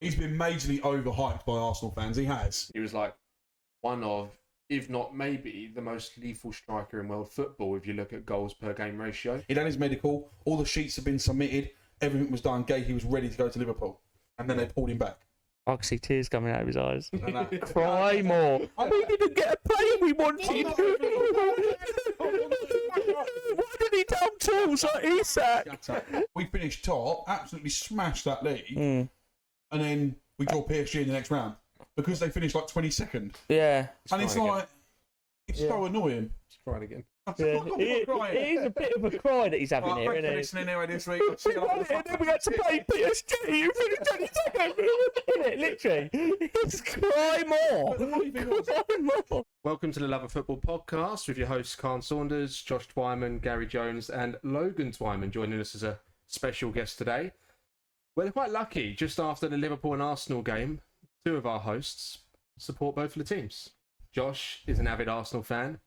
He's been majorly overhyped by Arsenal fans. He has. He was like one of, if not maybe, the most lethal striker in world football if you look at goals per game ratio. He'd done his medical. All the sheets have been submitted. Everything was done. He was ready to go to Liverpool. And then they pulled him back. I can see tears coming out of his eyes. Cry more. We didn't get a player we wanted. Why did he dump tools like Isak? We finished top, absolutely smashed that league, and then we draw PSG in the next round because they finished like 22nd. Yeah. And it's like, it's so annoying. He's crying again. Yeah. It is a bit of a cry that he's having here, Thanks for isn't listening anyway this week. And then we had to play PSG. You finished 22nd. Isn't it? Literally. It's cry more. Cry more. Welcome to the Love of Football podcast with your hosts Khan Saunders, Josh Twyman, Gary Jones and Logan Twyman joining us as a special guest today. We're quite lucky, just after the Liverpool and Arsenal game, two of our hosts support both of the teams. Josh is an avid Arsenal fan.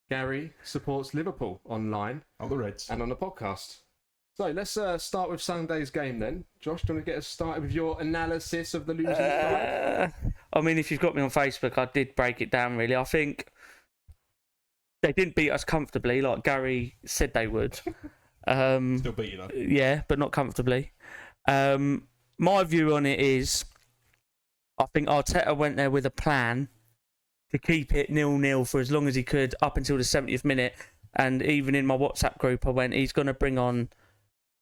Gary supports Liverpool online the Reds and on the podcast. So let's start with Sunday's game then. Josh, do you want to get us started with your analysis of the losing side? I mean, if you've got me on Facebook, I did break it down really. I think they didn't beat us comfortably like Gary said they would. Still beat you though. Yeah, but not comfortably. My view on it is, I think Arteta went there with a plan to keep it 0-0 for as long as he could up until the 70th minute. And even in my WhatsApp group, I went, he's going to bring on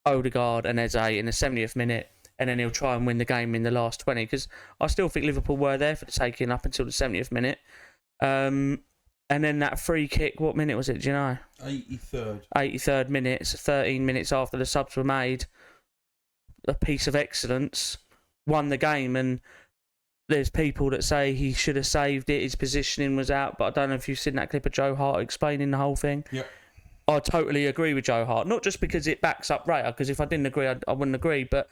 Odegaard and Eze in the 70th minute, and then he'll try and win the game in the last 20. Because I still think Liverpool were there for the taking up until the 70th minute. And then that free kick, what minute was it? Do you know? 83rd. 83rd minute, so 13 minutes after the subs were made. A piece of excellence, won the game. And there's people that say he should have saved it, his positioning was out, but I don't know if you've seen that clip of Joe Hart explaining the whole thing. Yep. I totally agree with Joe Hart, not just because it backs up Raya, because if I didn't agree, I wouldn't agree, but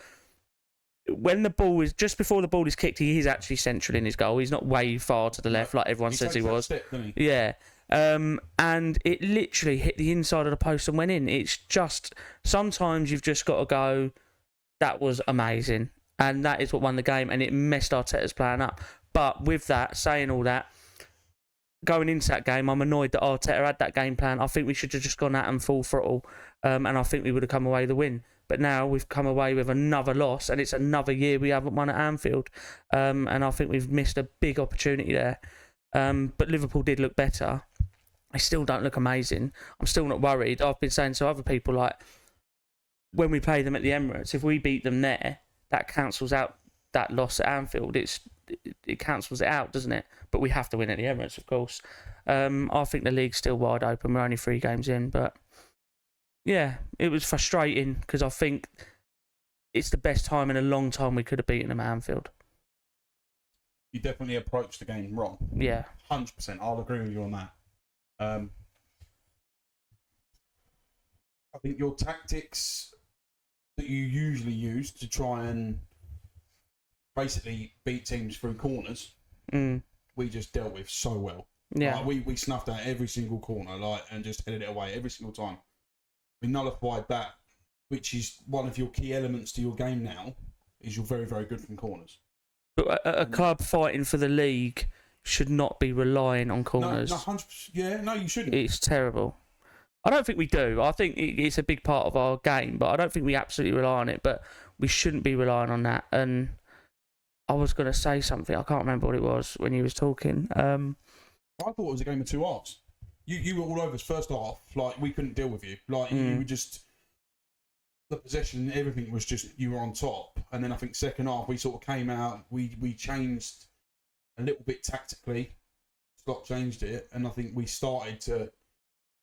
when the ball is, just before the ball is kicked, he is actually central in his goal. He's not way far to the left like everyone says he was. Step, doesn't he? Yeah. And it literally hit the inside of the post and went in. It's just, sometimes you've just got to go, that was amazing. And that is what won the game, and it messed Arteta's plan up. But with that, saying all that, going into that game, I'm annoyed that Arteta had that game plan. I think we should have just gone at them full throttle, and I think we would have come away with the win. But now we've come away with another loss, and it's another year we haven't won at Anfield. And I think we've missed a big opportunity there. But Liverpool did look better. They still don't look amazing. I'm still not worried. I've been saying to other people, like, when we play them at the Emirates, if we beat them there, that cancels out that loss at Anfield. It cancels it out, doesn't it? But we have to win at the Emirates, of course. I think the league's still wide open. We're only 3 games in, but yeah, it was frustrating because I think it's the best time in a long time we could have beaten them at Anfield. You definitely approached the game wrong. Yeah. 100%. I'll agree with you on that. I think your tactics that you usually use to try and basically beat teams through corners, we just dealt with so well. Yeah. Like, we snuffed out every single corner, and just headed it away every single time. We nullified that, which is one of your key elements to your game now, is you're very, very good from corners. But a club fighting for the league should not be relying on corners. No, 100%. Yeah, no, you shouldn't. It's terrible. I don't think we do. I think it's a big part of our game, but I don't think we absolutely rely on it. But we shouldn't be relying on that. And I was going to say something. I can't remember what it was when you was talking. I thought it was a game of 2 halves. You were all over us first half. Like, we couldn't deal with you. Like, you were just... The possession, everything was just... You were on top. And then I think second half, we sort of came out. We changed a little bit tactically. Scott changed it. And I think we started to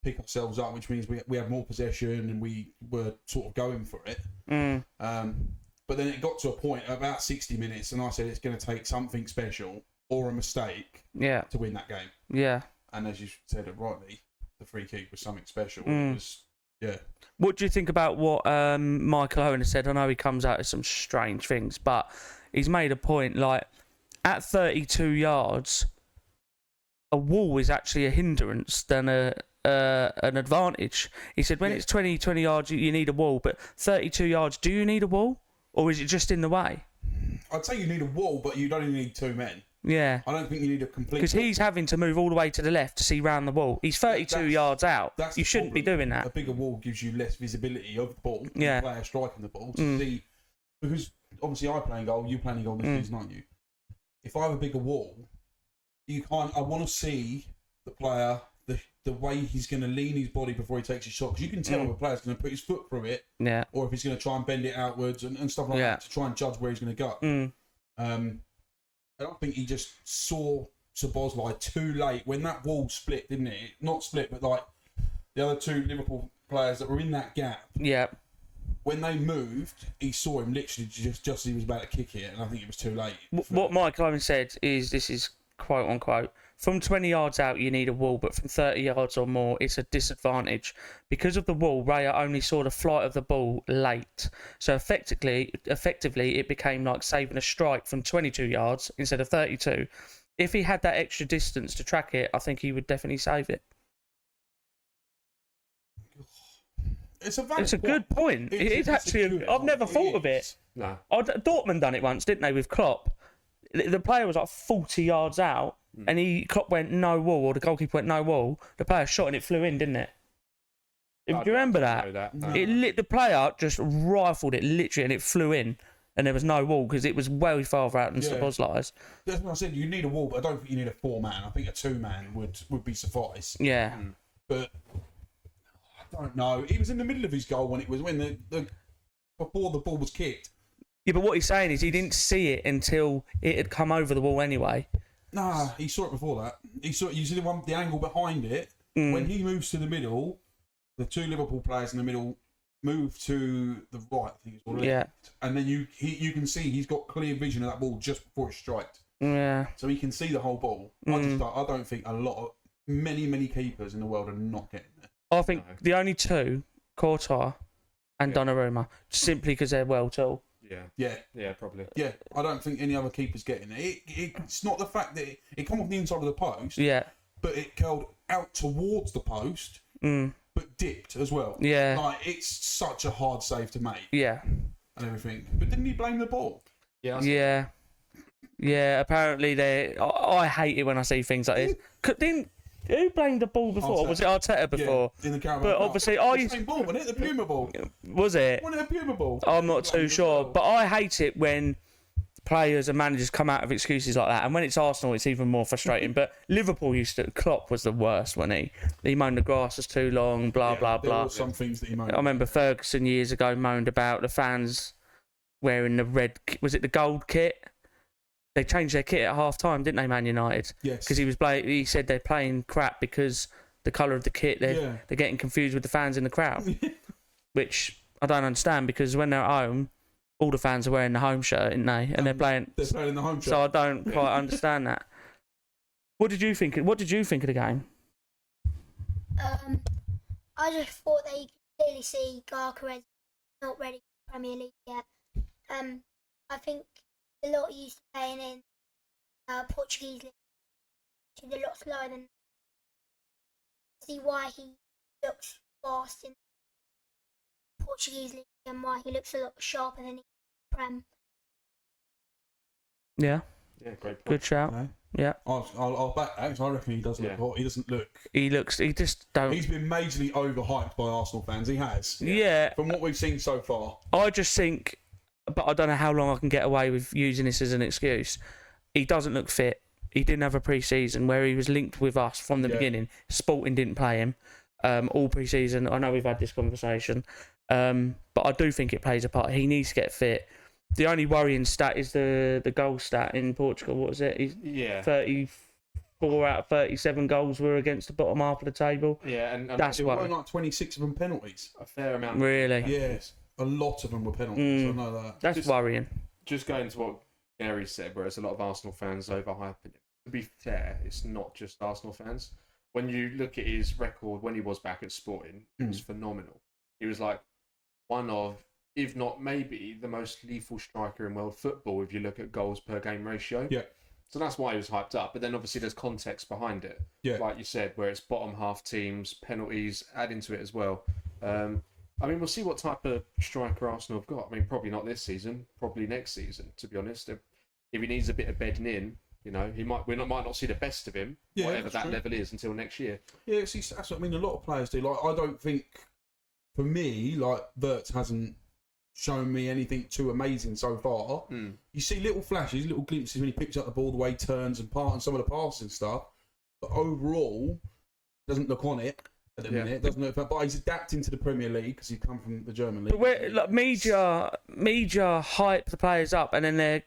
pick ourselves up, which means we had more possession and we were sort of going for it. But then it got to a point about 60 minutes and I said it's going to take something special or a mistake to win that game. Yeah. And as you said it rightly, the free kick was something special. It was, yeah. What do you think about what Michael Owen has said? I know he comes out with some strange things, but he's made a point, like, at 32 yards, a wall is actually a hindrance than an advantage. He said when it's 20 yards, you need a wall, but 32 yards, do you need a wall? Or is it just in the way? I'd say you need a wall, but you don't even need 2 men. Yeah. I don't think you need a complete. Because he's having to move all the way to the left to see round the wall. He's 32 yards out. You shouldn't be doing that. A bigger wall gives you less visibility of the ball. Yeah. The player striking the ball to see. Because obviously I play in goal, you play in goal this season, aren't you? If I have a bigger wall, I want to see the player, the way he's going to lean his body before he takes his shot. Because you can tell if a player's going to put his foot through it, or if he's going to try and bend it outwards and stuff like that to try and judge where he's going to go. I don't think he just saw Szoboszlai too late when that wall split, didn't it? Not split, but like the other 2 Liverpool players that were in that gap. Yeah. When they moved, he saw him literally just as he was about to kick it, and I think it was too late. What Mike Owen said is, this is quote unquote, from 20 yards out you need a wall, but from 30 yards or more it's a disadvantage. Because of the wall, Raya only saw the flight of the ball late. So effectively it became like saving a strike from 22 yards instead of 32. If he had that extra distance to track it, I think he would definitely save it. It's a good point. It's actually, I've never thought of it. No. Dortmund done it once, didn't they, with Klopp? The player was like 40 yards out, and Klopp went no wall, or the goalkeeper went no wall. The player shot and it flew in, didn't it? Do you remember that? No. The player just rifled it literally, and it flew in, and there was no wall because it was way farther out than Szoboszlai's. That's what I said. You need a wall, but I don't think you need a 4-man. I think a 2-man would be suffice. Yeah. But I don't know. He was in the middle of his goal when before the ball was kicked. Yeah, but what he's saying is he didn't see it until it had come over the wall anyway. Nah, he saw it before that. He saw it. You see the angle behind it. When he moves to the middle, the 2 Liverpool players in the middle move to the right. I think it's all left. Yeah. And then you can see he's got clear vision of that ball just before it's striked. Yeah. So he can see the whole ball. I don't think many keepers in the world are not getting there. I think the only 2, Courtois and Donnarumma, simply because they're well tall. Yeah, probably. Yeah, I don't think any other keeper's getting it. It's not the fact that it come off the inside of the post. Yeah. But it curled out towards the post, but dipped as well. Yeah. Like, it's such a hard save to make. Yeah. And everything. But didn't he blame the ball? Yeah. Yeah, apparently I hate it when I see things like this. Who blamed the ball before? Arteta. Was it Arteta before? Yeah, in the Carabao But Cup. obviously, the same ball, wasn't it? The Puma ball. Was it? Wasn't it a Puma ball? I'm not too sure. But I hate it when players and managers come out of excuses like that. And when it's Arsenal, it's even more frustrating. But Liverpool Klopp was the worst, wasn't he? He moaned the grass was too long, blah, blah, there blah. were some things that he moaned. I remember Ferguson years ago moaned about the fans wearing the red... Was it the gold kit? They changed their kit at half time, didn't they, Man United? Yes. Because he said they're playing crap because the colour of the kit, they're getting confused with the fans in the crowd. Which I don't understand, because when they're at home, all the fans are wearing the home shirt, aren't they? And they're playing in the home shirt. So I don't quite understand that. What did you think of the game? I just thought that you could clearly see Gyökeres not ready for the Premier League yet. I think a lot used to playing in Portuguese league. She's a lot slower than. See why he looks fast in Portuguese league and why he looks a lot sharper than he Prem. Yeah. Yeah, great point. Good shout. No. Yeah. I'll back that, 'cause I reckon he does look hot. He doesn't look. He just don't. He's been majorly overhyped by Arsenal fans. He has. Yeah. From what we've seen so far. I just think, but I don't know how long I can get away with using this as an excuse. He doesn't look fit. He didn't have a pre-season where he was linked with us from the beginning. Sporting didn't play him all pre-season. I know we've had this conversation, but I do think it plays a part. He needs to get fit. The only worrying stat is the goal stat in Portugal. What was it? 34 out of 37 goals were against the bottom half of the table. Yeah, and that's There what. were like 26 of them penalties. a fair amount. Really? Yes, a lot of them were penalties. I know that. That's worrying. Just going to what Gary said, whereas a lot of Arsenal fans overhyping him. To be fair, it's not just Arsenal fans. When you look at his record when he was back at Sporting, it was phenomenal. He was like one of, if not maybe, the most lethal striker in world football if you look at goals per game ratio. Yeah. So that's why he was hyped up. But then obviously there's context behind it. Yeah. Like you said, where it's bottom half teams, penalties, add into it as well. I mean, we'll see what type of striker Arsenal have got. I mean, probably not this season, probably next season, to be honest. They're if he needs a bit of bedding in, you know, we might not see the best of him, whatever that level is, until next year. Yeah, see, that's what I mean. A lot of players do. Like, I don't think, for me, like Wirtz hasn't shown me anything too amazing so far. You see little flashes, little glimpses when he picks up the ball, the way he turns and some of the passing stuff. But overall, doesn't look on it at the minute. Doesn't look, but he's adapting to the Premier League because he's come from the German league. But where, like, media hype the players up, and then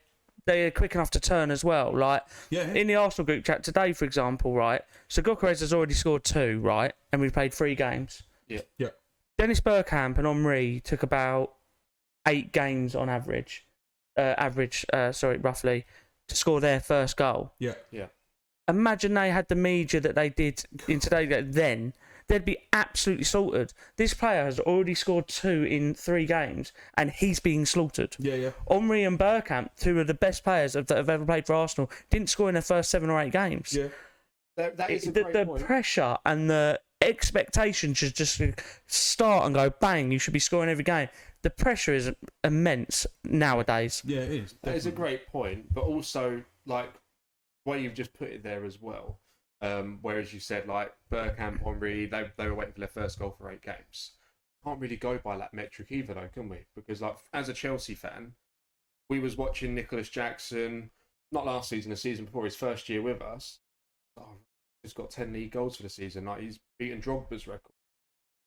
they're quick enough to turn as well. Like in the Arsenal group chat today, for example, right? So Gyökeres has already scored 2, right? And we've played 3 games. Yeah. Dennis Bergkamp and Henry took about 8 games on average, roughly, to score their first goal. Yeah. Imagine they had the media that they did in today's game, then they'd be absolutely slaughtered. This player has already scored 2 in 3 games, and he's being slaughtered. Yeah. Henry and Bergkamp, 2 of the best players that have ever played for Arsenal, didn't score in their first 7 or 8 games. Yeah. That is a great point. The pressure and the expectation should just start and go bang. You should be scoring every game. The pressure is immense nowadays. Yeah, it is. Definitely. That is a great point, but also like the way you've just put it there as well. Whereas you said like Bergkamp, Henry, they were waiting for their first goal for 8 games. Can't really go by that metric either, though, can we? Because like as a Chelsea fan, we was watching Nicholas Jackson, not last season, the season before, his first year with us. Oh, he's got 10 league goals for the season. Like he's beaten Drogba's record.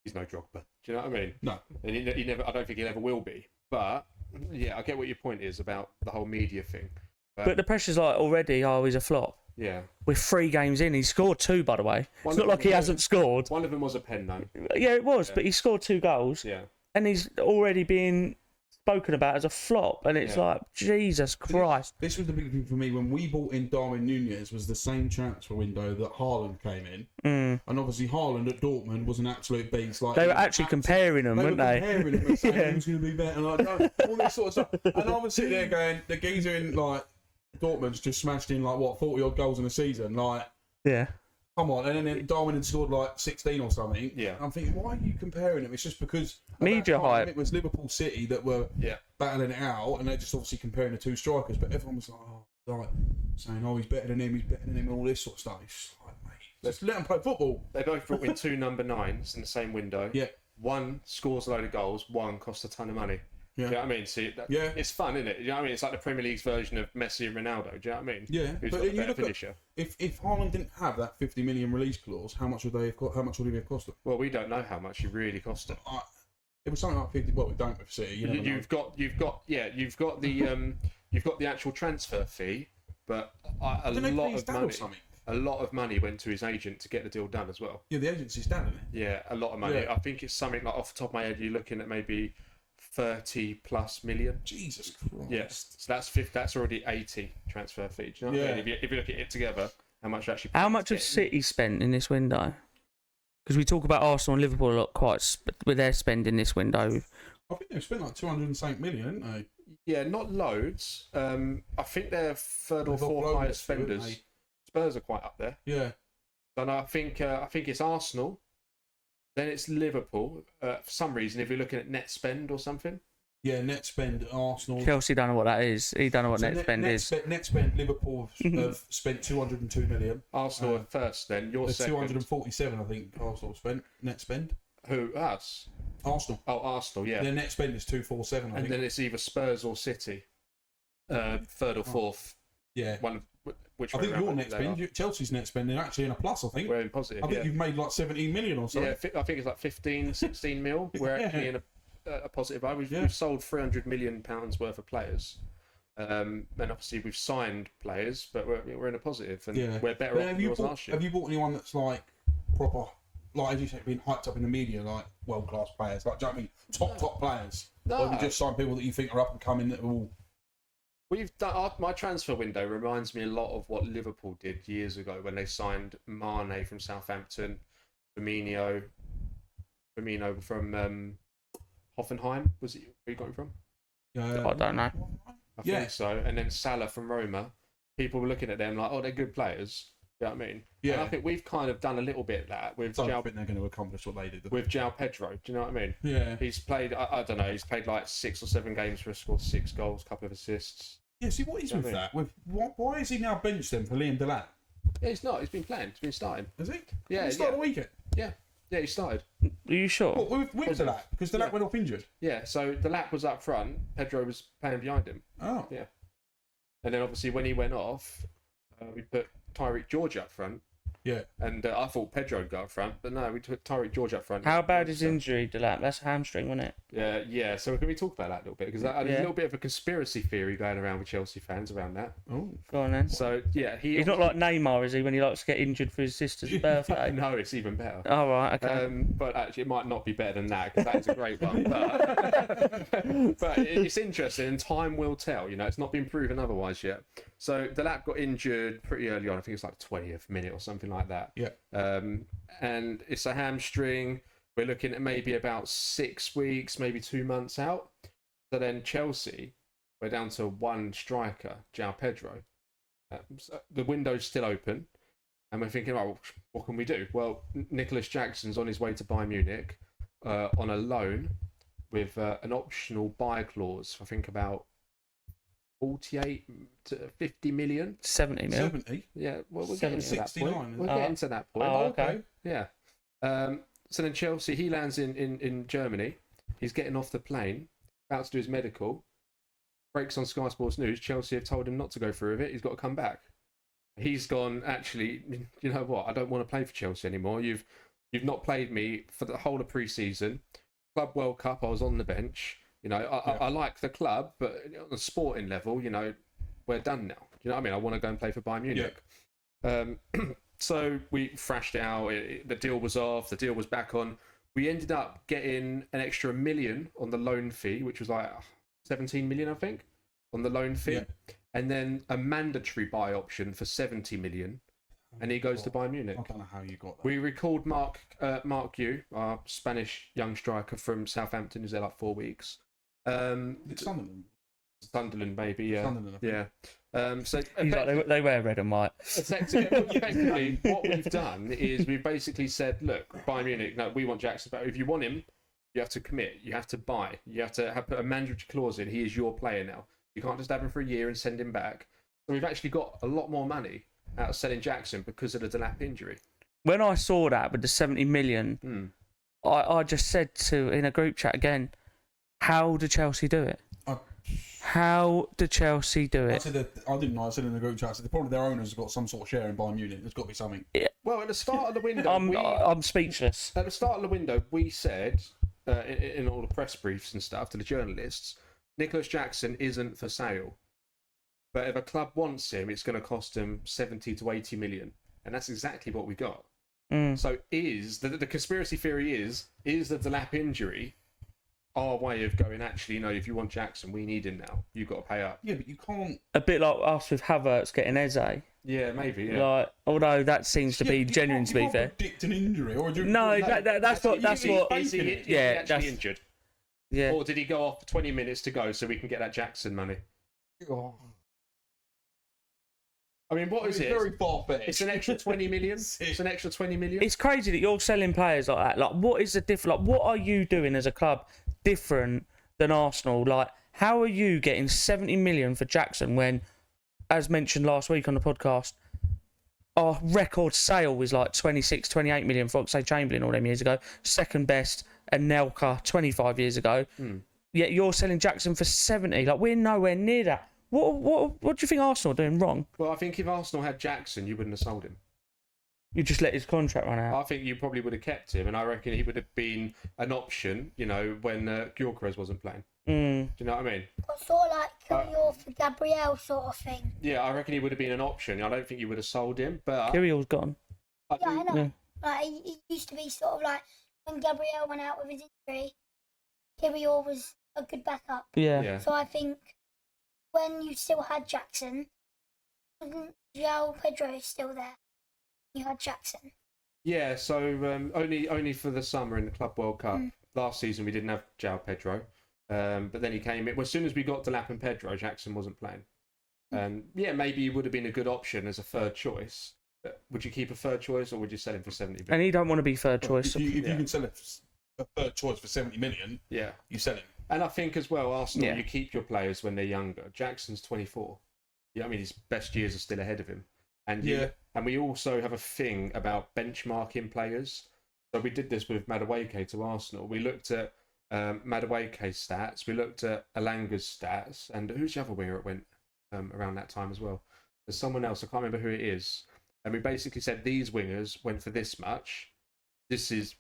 He's no Drogba. Do you know what I mean? No. And he never. I don't think he ever will be. But yeah, I get what your point is about the whole media thing. But the pressure's like already, he's a flop. Yeah. We're 3 games in. He scored 2, by the way. It's not like he hasn't scored. One of them was a pen, though. Yeah, it was. Yeah. But he scored 2 goals. Yeah. And he's already being spoken about as a flop. And it's like, Jesus Christ. This was the big thing for me. When we bought in Darwin Núñez, was the same transfer window that Haaland came in. And obviously Haaland at Dortmund was an absolute beast. Like, they were actually comparing them, weren't they? Comparing them and saying who's going to be better. Like, no, all this sort of stuff. And I was sitting there going, the geezer in, like, Dortmund's just smashed in, like, 40 odd goals in a season. Like, yeah. Come on, and then Darwin had scored like 16 or something. Yeah. I'm thinking, why are you comparing them? It's just because media hype. It was Liverpool City that were battling it out, and they're just obviously comparing the 2 strikers. But everyone was like, saying, he's better than him, and all this sort of stuff. It's like, mate, just let them play football. They both brought in 2 number 9s in the same window. Yeah. One scores a load of goals, one costs a ton of money. Yeah. Do you know what I mean? See, it's fun, isn't it? You know what I mean? It's like the Premier League's version of Messi and Ronaldo. Do you know what I mean? Yeah, Who's but got the you better look finisher? If Haaland didn't have that 50 million release clause, how much would he have cost them? Well, we don't know how much he really cost them. It was something like 50. Well, we don't with City. You've got the actual transfer fee, but a lot of money went to his agent to get the deal done as well. Yeah, the agency's done it. Yeah, a lot of money. Yeah. I think it's something like, off the top of my head, you're looking at maybe 30+ million. Jesus Christ. Yes, so that's already 80 transfer fee. Do you know what I mean? If you look at it together, how much actually? How much has City spent in this window? Because we talk about Arsenal and Liverpool a lot, with their spending this window. I think they've spent like 208 million, haven't they? Yeah, not loads. I think they're 3rd or 4th highest spenders. Spurs are quite up there. Yeah. And I think it's Arsenal. Then it's Liverpool. For some reason, if you're looking at net spend or something. Yeah, net spend, Arsenal. Chelsea don't know what that is. He don't know what net spend is. Net spend, Liverpool have spent 202 million. Arsenal are first then. You're second. 247, I think, Arsenal spent, net spend. Who? Us? Arsenal. Oh, Arsenal, yeah. Their net spend is 247, I think. And then it's either Spurs or City. 3rd or 4th. Yeah. Which I think your net spend, Chelsea's net spend, they're actually in a plus, I think. We're in positive. I think you've made like 17 million or something. Yeah, I think it's like 15, 16 mil. We're actually in a positive. We've sold £300 million worth of players. And obviously we've signed players, but we're in a positive, and we're better off than we was last year. Have you bought anyone that's like proper, like as you say, been hyped up in the media, like world-class players? Like, do you know what I mean? Top players? No. Or have you just signed people that you think are up and coming that will... We've done my transfer window reminds me a lot of what Liverpool did years ago when they signed Mane from Southampton, Firmino from Hoffenheim. Was it where you got him from? I don't know. I think so. And then Salah from Roma. People were looking at them like, they're good players. You know what I mean? Yeah. And I think we've kind of done a little bit of that with I don't think they're going to accomplish what they did. With João Pedro. Do you know what I mean? Yeah. He's played, I don't know, he's played like 6 or 7 games for a scored 6 goals, couple of assists. Yeah, see, what is with that? Why is he now benched then for Liam Delap? Yeah, he's not. He's been playing. He's been starting. Is he? Yeah, He started the weekend. Yeah, he started. Are you sure? What, with Delap? Because Delap went off injured. Yeah, so the lap was up front. Pedro was playing behind him. Oh. Yeah. And then obviously when he went off, we put Tyreek George up front. Yeah. And I thought Pedro would go up front, but no, we took Tyreek George up front. How bad is injury, Delap? That's a hamstring, wasn't it? Yeah. So can we talk about that a little bit? Because there's a little bit of a conspiracy theory going around with Chelsea fans around that. Oh. Go on then. So yeah, He's not like Neymar, is he? When he likes to get injured for his sister's birthday. No, it's even better. Oh right, okay. But actually, it might not be better than that because that is a great one. But it's interesting, and time will tell. You know, it's not been proven otherwise yet. So Delap got injured pretty early on. I think it's like 20th minute or something like that. Yeah. And it's a hamstring. We're looking at maybe about 6 weeks, maybe 2 months out. So then Chelsea, we're down to one striker, João Pedro. So the window's still open. And we're thinking, oh, what can we do? Well, Nicholas Jackson's on his way to Bayern Munich on a loan with an optional buy clause, I think about 48 to 50 million. 70 mil. 70? Yeah, well, we're getting to that 69. point. We're getting to that point. Oh, okay. Yeah. So then Chelsea, he lands in Germany. He's getting off the plane, about to do his medical. Breaks on Sky Sports News. Chelsea have told him not to go through with it. He's got to come back. He's gone, actually, you know what? I don't want to play for Chelsea anymore. You've not played me for the whole of pre-season. Club World Cup, I was on the bench. You know, I like the club, but on a sporting level, you know, we're done now. You know what I mean? I want to go and play for Bayern Munich. Yeah. So we thrashed it out. The deal was off. The deal was back on. We ended up getting an extra $1 million on the loan fee, which was like 17 million, I think, on the loan fee. Yeah. And then a mandatory buy option for 70 million. And he goes to Bayern Munich. I don't know how you got that. We recalled Mark Yu, our Spanish young striker from Southampton, who's there like 4 weeks. It's Sunderland. Sunderland, maybe, yeah. Sunderland, yeah. So he's like, they wear red and white. Effectively, what we've done is we've basically said, look, Bayern Munich, no, we want Jackson, but if you want him, you have to commit. You have to buy. You have to put a mandatory clause in. He is your player now. You can't just have him for a year and send him back. So we've actually got a lot more money out of selling Jackson because of the Delap injury. When I saw that with the 70 million, I just said in a group chat again, how do Chelsea do it? How do Chelsea do it? I didn't know. I said in the group chat, I said probably their owners have got some sort of share in Bayern Munich. There's got to be something. Yeah. Well, at the start of the window, I'm speechless. At the start of the window, we said in all the press briefs and stuff to the journalists, Nicholas Jackson isn't for sale. But if a club wants him, it's going to cost them 70 to 80 million. And that's exactly what we got. So the conspiracy theory is the Delap injury our way of going, actually, you know, if you want Jackson, we need him now. You've got to pay up. Yeah, but you can't... A bit like us with Havertz getting Eze. Yeah, maybe, yeah. Like, although that seems to be genuine, to be fair. You can't predict an injury. Or do no, that's what... Is he actually injured? Yeah. Or did he go off 20 minutes to go so we can get that Jackson money? Oh. I mean, what is it? It's very far-fetched. It's an extra 20 million. It's an extra 20 million. It's crazy that you're selling players like that. Like, what is the difference? Like, what are you doing as a club different than Arsenal? Like, how are you getting 70 million for Jackson when, as mentioned last week on the podcast, our record sale was like 26, 28 million for Oxlade-Chamberlain all them years ago. Second best, Anelka 25 years ago. Yet you're selling Jackson for 70. Like, we're nowhere near that. What do you think Arsenal are doing wrong? Well, I think if Arsenal had Jackson, you wouldn't have sold him. You just let his contract run out. I think you probably would have kept him, and I reckon he would have been an option, you know, when Gyökeres wasn't playing. Do you know what I mean? Sort of like Kirill for Gabriel sort of thing. Yeah, I reckon he would have been an option. I don't think you would have sold him, but... Kirill's gone. I know. Yeah. Like, he used to be sort of like, when Gabriel went out with his injury, Kirill was a good backup. Yeah. So I think when you still had Jackson, wasn't João Pedro still there? You had Jackson. Yeah, so only for the summer in the Club World Cup. Last season we didn't have João Pedro, but then he came in. Well, as soon as we got Delap and Pedro, Jackson wasn't playing. Yeah, maybe he would have been a good option as a third choice. But would you keep a third choice, or would you sell him for 70 million? And he don't want to be third choice. If you can sell a third choice for 70 million, you sell him. And I think as well, Arsenal, Yeah. you keep your players when they're younger. Jackson's 24. Yeah, I mean, his best years are still ahead of him. And and we also have a thing about benchmarking players. So we did this with Madueke to Arsenal. We looked at Madueke's stats. We looked at Alanga's stats. And who's the other winger that went around that time as well? There's someone else. I can't remember who it is. And we basically said these wingers went for this much. This is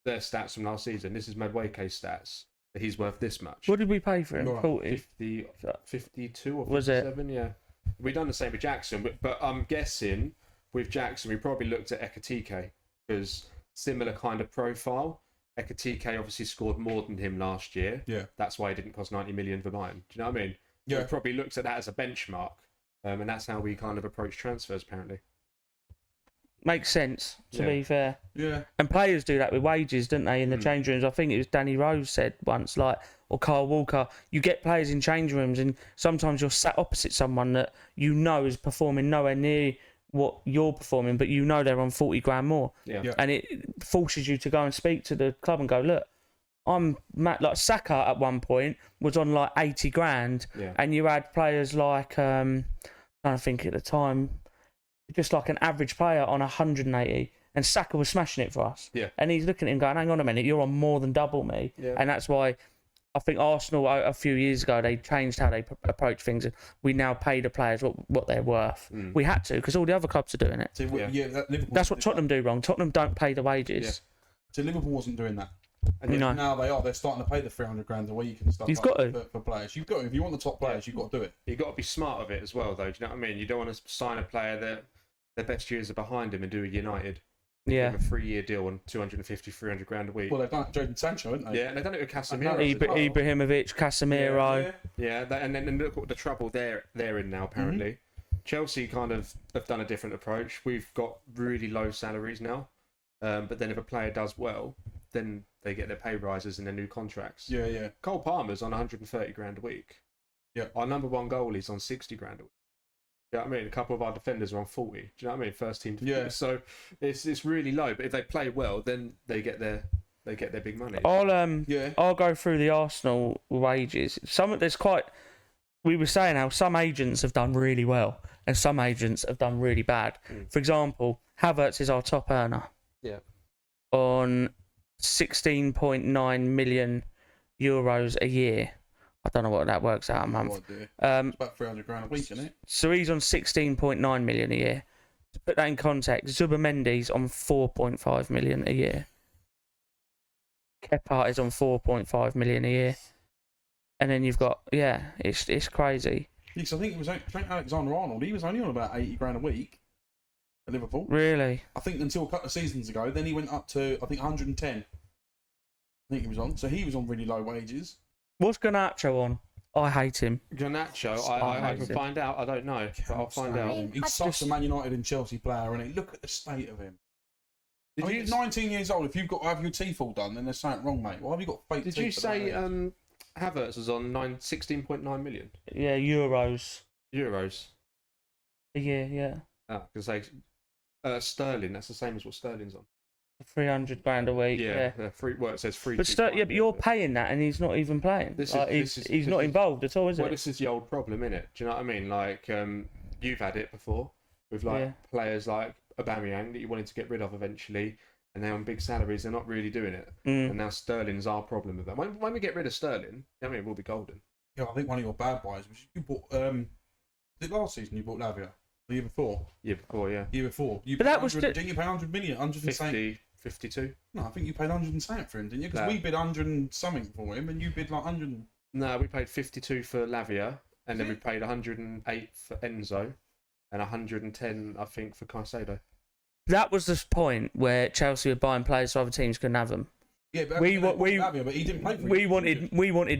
their stats from last season. This is Madueke's stats. He's worth this much. What did we pay for him? Right. 40. 52 or Was it? 57, yeah. We done the same with Jackson, but I'm guessing with Jackson we probably looked at Ekatike because similar kind of profile. Ekatike obviously scored more than him last year. Yeah. That's why he didn't cost 90 million for mine. Do you know what I mean? Yeah. We probably looked at that as a benchmark, and that's how we kind of approach transfers apparently. Makes sense, to be fair. Yeah. And players do that with wages, don't they, in the change rooms? I think it was Danny Rose said once, like, or Carl Walker, you get players in change rooms and sometimes you're sat opposite someone that you know is performing nowhere near what you're performing, but you know they're on 40 grand more. Yeah. Yeah. And it forces you to go and speak to the club and go, look, I'm mad. Like Saka at one point was on like 80 grand, Yeah. and you had players like, I don't think at the time, just like an average player on 180, and Saka was smashing it for us. Yeah. And he's looking at him going, hang on a minute, you're on more than double me. Yeah. And that's why I think Arsenal a few years ago, they changed how they approach things. We now pay the players what they're worth. We had to, because all the other clubs are doing it. So, Liverpool That's what Tottenham do wrong. Tottenham don't pay the wages. So Liverpool wasn't doing that. And You know. Now they are. They're starting to pay the 300 grand a week and stuff. You've like got to. that for players. You've got to. If you want the top players, you've got to do it. You've got to be smart of it as well, though. Do you know what I mean? You don't want to sign a player that their best years are behind him and do a United. Yeah. Give him a 3-year deal on 250, 300 grand a week. Well, they've done it with Jadon Sancho, haven't they? Yeah, and they've done it with Casemiro. Ibrahimovic, Casemiro. Yeah, and then look at the trouble they're in now, apparently. Chelsea kind of have done a different approach. We've got really low salaries now. But then if a player does well, then they get their pay rises and their new contracts. Yeah, yeah. Cole Palmer's on 130 grand a week. Yeah. Our number one goalie's on 60 grand a week. Do you know what I mean? A couple of our defenders are on 40. Do you know what I mean? First team defenders. Yeah. So it's really low. But if they play well, then they get their big money. I'll go through the Arsenal wages. We were saying how some agents have done really well and some agents have done really bad. For example, Havertz is our top earner. Yeah. On 16.9 million euros a year. I don't know what that works out a month. It's about 300 grand a week, isn't it? So he's on 16.9 million a year. To put that in context, Zubimendi's on 4.5 million a year. Kepa is on 4.5 million a year. And then you've got, it's crazy. Yes, I think it was Trent Alexander-Arnold. He was only on about 80 grand a week at Liverpool. Really? I think until a couple of seasons ago. Then he went up to, I think, 110. I think he was on. So he was on really low wages. What's Garnacho on? I hate him. Garnacho, I can find out. I don't know, but I'll find out. He's such a Man United and Chelsea player, and look at the state of him. He's 19 years old. If you've got to have your teeth all done, then there's something wrong, mate. Why have you got fake teeth? Did you for say that age? Havertz was on 16.9 million Yeah, euros euros? a year, yeah. Because Sterling, that's the same as what Sterling's on. 300 grand a week, yeah. It says free. But but you're paying that and he's not even playing. He's not involved at all, is Well, it? this is the old problem, innit? Do you know what I mean? Like, you've had it before with players like Aubameyang that you wanted to get rid of eventually, and now on big salaries they're not really doing it. And now Sterling's our problem with that. When we get rid of Sterling, I mean, we'll be golden. Yeah, I think one of your bad buys was you bought. Was it last season you bought Lavia? The year before? Year before, yeah. Year before. But that was didn't you pay 100 million? 50, 52. No, I think you paid 100 and something for him, didn't you? Because we bid 100 and something for him, and you bid like 100. No, we paid 52 for Lavia, and then we paid 108 for Enzo, and 110, I think, for Caicedo. That was the point where Chelsea were buying players so other teams couldn't have them. Yeah, but Lavia, but he didn't play for we wanted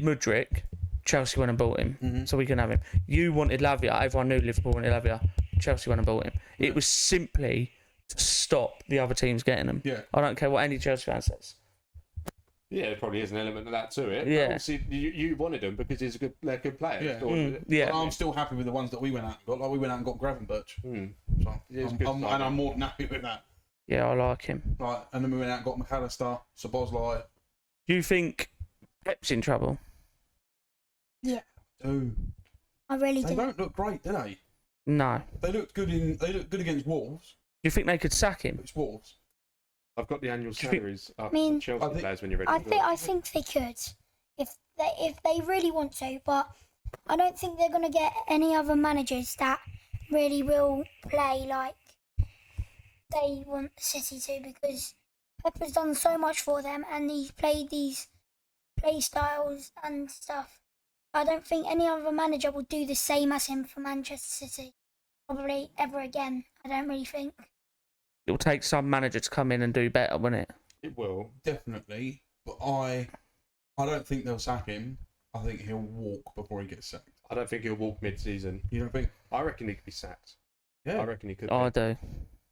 Mudryk. Chelsea went and bought him, so we couldn't have him. You wanted Lavia. Everyone knew Liverpool wanted Lavia. Chelsea went and bought him. It was simply to stop the other teams getting them. Yeah. I don't care what any Chelsea fan says. Yeah, there probably is an element of that to it. Yeah. Obviously, you wanted them because they're good players. Yeah. Yeah. But I'm still happy with the ones that we went out and got. Like we went out and got Gravenberch. So and I'm more than happy with that. Yeah, I like him. Right, and then we went out and got McAllister, Szoboszlai. Do you think Pep's in trouble? Yeah, Oh, I really they do. don't look great, do they? No. They looked good against Wolves. Do you think they could sack him? It's Wolves. I've got the annual Do you think- salaries up I mean, for Chelsea I think- players when you're ready. I think they could, if they really want to. But I don't think they're gonna get any other managers that really will play like they want City to, because Pep has done so much for them and he's played these play styles and stuff. I don't think any other manager will do the same as him for Manchester City, probably ever again. I don't really think. It will take some manager to come in and do better, won't it? It will. Definitely, but I don't think they'll sack him. I think he'll walk before he gets sacked. I don't think he'll walk mid-season. You don't think? I reckon he could be sacked. Yeah. I reckon he could. I be. do.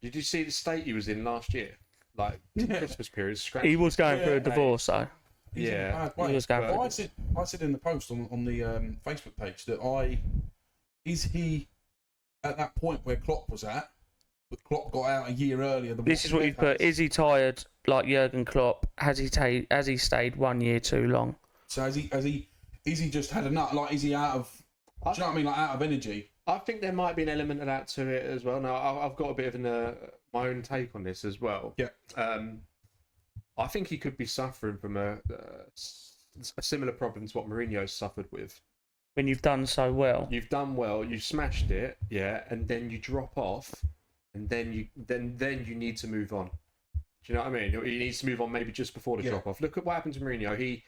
Did you see the state he was in last year? Like Yeah. Christmas period. He was going through a Yeah. divorce, though. He's in a Yeah. bad way. He was going But for I said in the post on the Facebook page that is he at that point where Klopp was at? But Klopp got out a year earlier than This what is what Pep you've put. has. Is he tired like Jurgen Klopp? Has he stayed 1 year too long? So is he just had enough? Like, is he out of? Do you know what I mean? Like, out of energy. I think there might be an element of that to it as well. Now, I've got a bit of my own take on this as well. Yeah. I think he could be suffering from a similar problem to what Mourinho suffered with. When you've done so well. You've done well, you smashed it, yeah, and then you drop off, and then you need to move on. Do you know what I mean? He needs to move on maybe just before the Yeah. drop off. Look at what happened to Mourinho.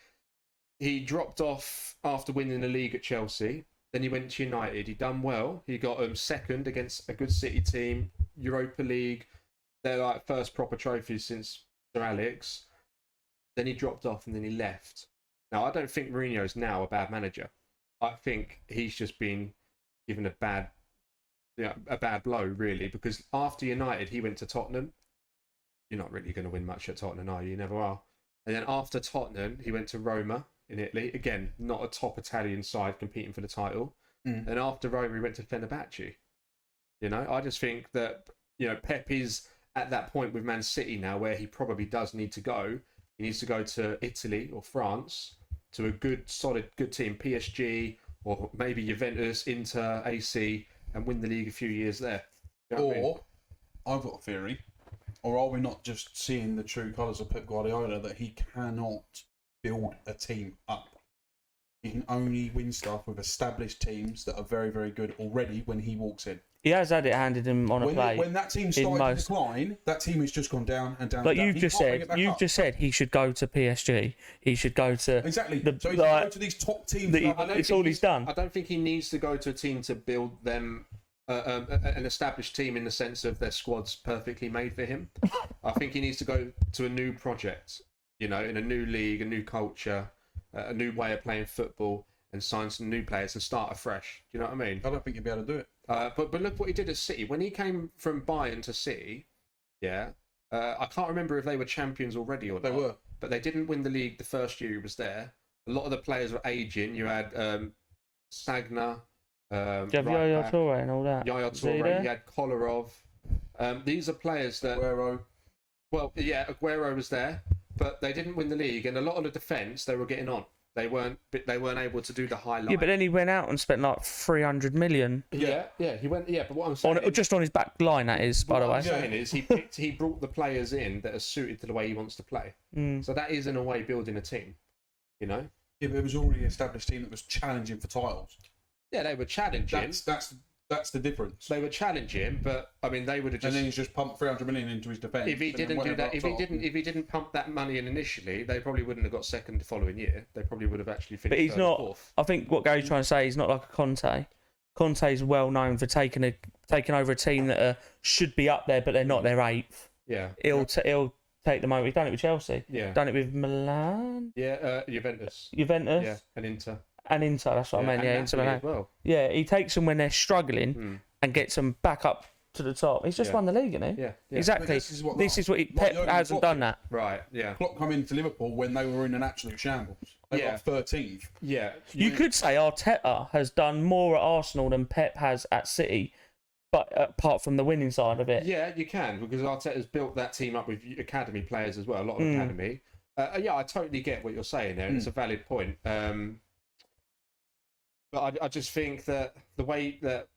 He dropped off after winning the league at Chelsea. Then he went to United. He done well. He got second against a good City team, Europa League. They're like first proper trophies since Sir Alex. Then he dropped off and then he left. Now I don't think Mourinho's now a bad manager. I think he's just been given a bad blow really, because after United he went to Tottenham. You're not really going to win much at Tottenham, are you? You never are. And then after Tottenham he went to Roma in Italy. Again, not a top Italian side competing for the title. Mm. And after Roma, he went to Fenerbahce. You know, I just think that, Pep is at that point with Man City now where he probably does need to go. He needs to go to Italy or France to a good, solid, good team, PSG or maybe Juventus, Inter, AC, and win the league a few years there. You know what I mean? Or I've got a theory. Or are we not just seeing the true colours of Pep Guardiola, that he cannot build a team up? He can only win stuff with established teams that are very, very good already when he walks in. He has had it handed him on a plate. When that team started to decline, that team has just gone down and down. Like and down. you've He just can't bring it said, back up. he should go to PSG. He should go to Exactly. the- So he's like- go to these top teams. the- that I don't it's think all he's done. I don't think he needs to go to a team to build them an established team in the sense of their squad's perfectly made for him. I think he needs to go to a new project, in a new league, a new culture, a new way of playing football, and sign some new players and start afresh. Do you know what I mean? I don't think he'll be able to do it. But look what he did at City. When he came from Bayern to City, I can't remember if they were champions already or They not. were. But they didn't win the league the first year he was there. A lot of the players were aging. You had Sagna, Do you have Yaya back, Toure and all that? Yaya Is he Toure, there? you had Kolarov. These are players that, Aguero. well, yeah, Aguero was there, but they didn't win the league, and a lot of the defence they were getting on. They weren't able to do the highlight. Yeah, but then he went out and spent like 300 million yeah, he went. Yeah, but what I'm saying, just on his back line. That is, by the what way. I'm saying is he brought the players in that are suited to the way he wants to play. Mm. So that is in a way building a team, Yeah, but it was already an established team that was challenging for titles. Yeah, they were challenging. That's the difference. They were challenging, but I mean, they would have just. And then he's just pumped 300 million into his defence. If he didn't do that, if he didn't pump that money in initially, they probably wouldn't have got second the following year. They probably would have actually finished. But he's third or not. fourth. I think what Gary's trying to say, he's not like a Conte. Conte's well known for taking over a team that should be up there, but they're not. They're eighth. Yeah. He'll take them over. He's done it with Chelsea. Yeah. Done it with Milan, Yeah. Juventus. Juventus, Yeah. And Inter. and Inter. That's what I meant. and Yeah, Inter Napoli Milan. as well. Yeah, he takes them when they're struggling Hmm. and gets them back up to the top. He's just Yeah. won the league, isn't he? Yeah. Exactly. But this is what Pep Jurgen hasn't Klopp done that. Right. Yeah. Klopp come into Liverpool when they were in an absolute shambles. They Yeah. got 13th. Yeah. You could say Arteta has done more at Arsenal than Pep has at City, but apart from the winning side of it. Yeah, you can, because Arteta's built that team up with academy players as well, a lot of academy. Yeah, I totally get what you're saying there, and it's a valid point. But I just think that the way that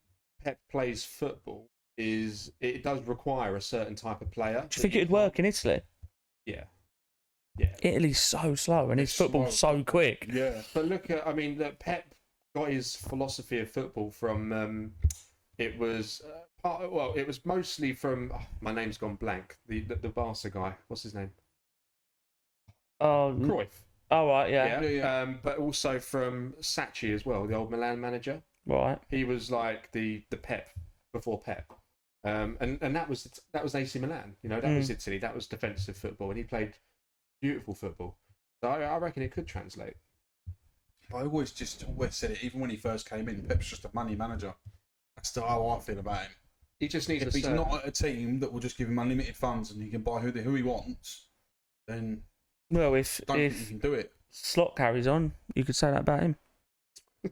Pep plays football it does require a certain type of player. Do you think it'd work in Italy? Yeah. Italy's so slow and his football's so quick. Yeah. But look at, Pep got his philosophy of football from, it was mostly from, my name's gone blank, the Barca guy, what's his name? Cruyff. Oh, right, yeah. Yeah. But also from Sacchi as well, the old Milan manager. Right. He was like the Pep before Pep. And that was AC Milan, that was Italy, that was defensive football, and he played beautiful football. So I reckon it could translate. I always said it, even when he first came in, Pep's just a money manager. That's how I feel about him. He just needs If he's not at a team that will just give him unlimited funds and he can buy who he wants, then Well, I don't think he can do it. Slot carries on, you could say that about him. You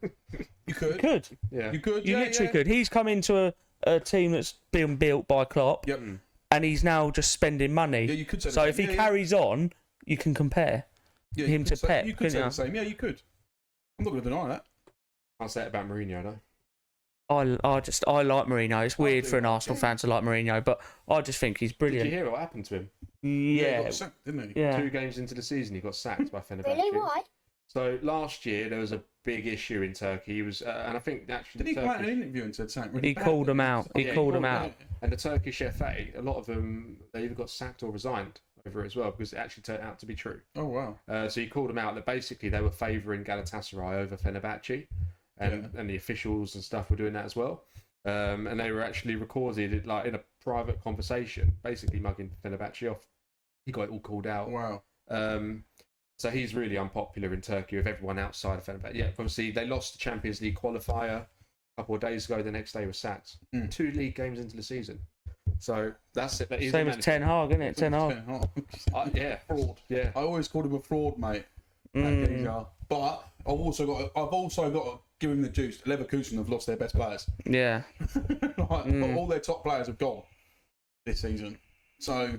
could. You could. Yeah. You could. You literally could. He's come into a team that's been built by Klopp, Yep. and he's now just spending money. Yeah, you could say the So same. if he Yeah, carries on, you can compare yeah, him to Pep. You could say couldn't the same. Yeah, you could. I'm not going to deny that. I'll say it about Mourinho, though. I like Mourinho. It's weird for an Arsenal fan to like Mourinho, but I just think he's Did brilliant. you hear what happened to him? He Yeah, got sacked, didn't he? yeah. 2 games into the season, he got sacked by Fenerbahce. Really? Why? So last year there was a big issue in Turkey. He was, and I think actually Did he the come out in Turkish, an interview and said something really He bad, called didn't him out. He Yeah, called he him called out. and the Turkish FA, a lot of them they either got sacked or resigned over it as well because it actually turned out to be true. Oh wow. So he called them out that basically they were favouring Galatasaray over Fenerbahce, and the officials and stuff were doing that as well. And they were actually recorded it like in a private conversation, basically mugging Fenerbahce off. He got it all called out. Wow. So he's really unpopular in Turkey with everyone outside of Fenerbahce. Yeah, obviously they lost the Champions League qualifier a couple of days ago. The next day was sacked. 2 league games into the season. So that's it. That is Same as Ten Hag, isn't it? Ten Hag. yeah, Fraud. yeah. I always called him a fraud, mate. But I've also got to give him the juice. Leverkusen have lost their best players. Yeah. All their top players have gone this season, so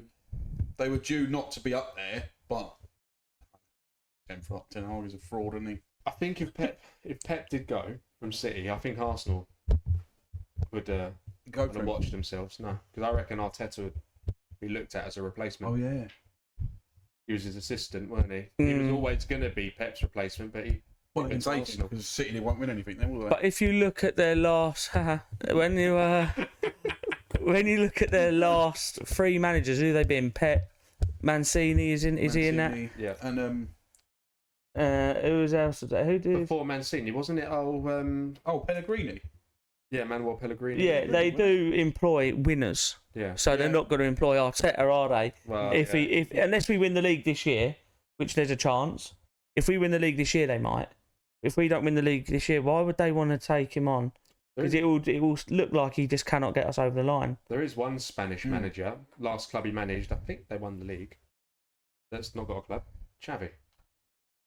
they were due not to be up there. But Ten Hag is a fraud, isn't he? I think if Pep did go from City, I think Arsenal would Go would for have him. watched themselves. No, because I reckon Arteta would be looked at as a replacement. Oh yeah. He was his assistant, weren't he? He was always going to be Pep's replacement, but he. Well, they can It's take him Arsenal. because City won't win anything. Then will they? But if you look at their last, when you look at their last 3 managers, who they been? Pep, Mancini is he in that? Mancini, Yeah. And Who was else? Who did? Before Mancini, wasn't it? Pellegrini. Yeah, Manuel Pellegrini. Yeah, they do employ winners, Yeah. so they're not going to employ Arteta, are they? Well, If unless we win the league this year, which there's a chance. If we win the league this year, they might. If we don't win the league this year, why would they want to take him on? Because it will look like he just cannot get us over the line. There is one Spanish manager. Last club he managed, I think they won the league. That's not got a club. Xavi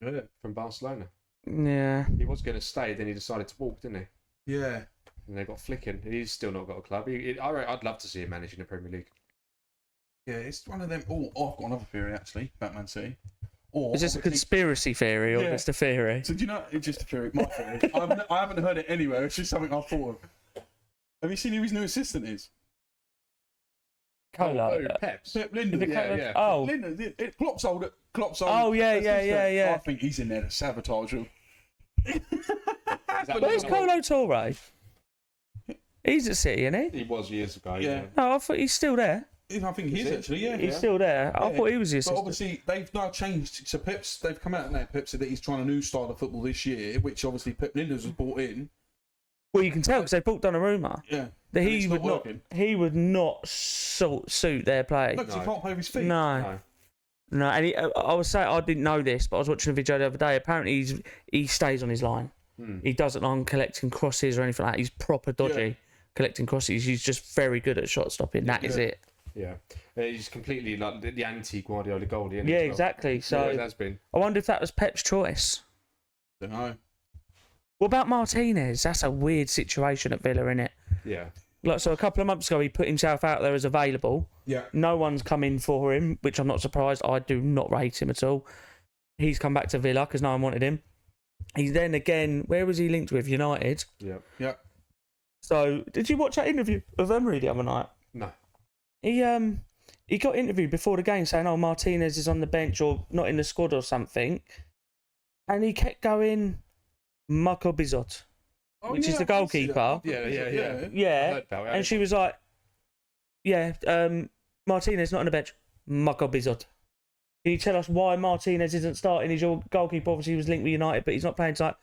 Yeah. from Barcelona. Yeah. He was going to stay, then he decided to walk, didn't he? Yeah. And they got flicking. He's still not got a club. I'd love to see him managing the Premier League. Yeah, it's one of them. Oh, I've got another theory actually about Man City. Or Is this a obviously- conspiracy theory or Yeah. just a theory? So do you know? It's just a theory. My theory. I haven't heard it anywhere. It's just something I thought of. Have you seen who his new assistant is? Colo. Peps. Pep Linden. Is it Colo? yeah. Oh. Linden. Klopp's old. Oh, yeah, yeah. I think he's in there to sabotage him. Where's Colo Torre? He's at City, isn't he? He was years ago. Yeah. No, I thought he's still there. I think he is actually. Yeah. He's still there. I Yeah. thought he was the But assistant. obviously, they've now changed. So they've come out now. Pep said that he's trying a new style of football this year, which obviously Pep Linders was brought in. Well, you can tell because they brought Donnarumma. Yeah. That And he it's would not. working. He would not suit their play. Look, he can't play with his feet. No. No, and I was saying I didn't know this, but I was watching a video the other day. Apparently, he stays on his line. He doesn't on collecting crosses or anything like that. He's proper dodgy collecting crosses. He's just very good at shot stopping. That is it. Yeah. He's completely like the anti-Guardiola goalie. isn't he, Yeah, as well? exactly. Yeah, So it has been. I wonder if that was Pep's choice. Don't know. What about Martinez? That's a weird situation at Villa, innit? Yeah. Like, so a couple of months ago, he put himself out there as available. Yeah. No one's come in for him, which I'm not surprised. I do not rate him at all. He's come back to Villa because no one wanted him. He then again, where was he linked with? United. Yeah. Yeah. So, did you watch that interview of Emery the other night? No. He got interviewed before the game saying, "Oh, Martinez is on the bench or not in the squad or something," and he kept going, "Marco Bizot," which is the goalkeeper. Yeah. Yeah, I heard about it. and she was like, "Yeah, Martinez not on the bench, Marco Bizot." Can you tell us why Martinez isn't starting? He's your goalkeeper. Obviously, he was linked with United, but he's not playing tonight.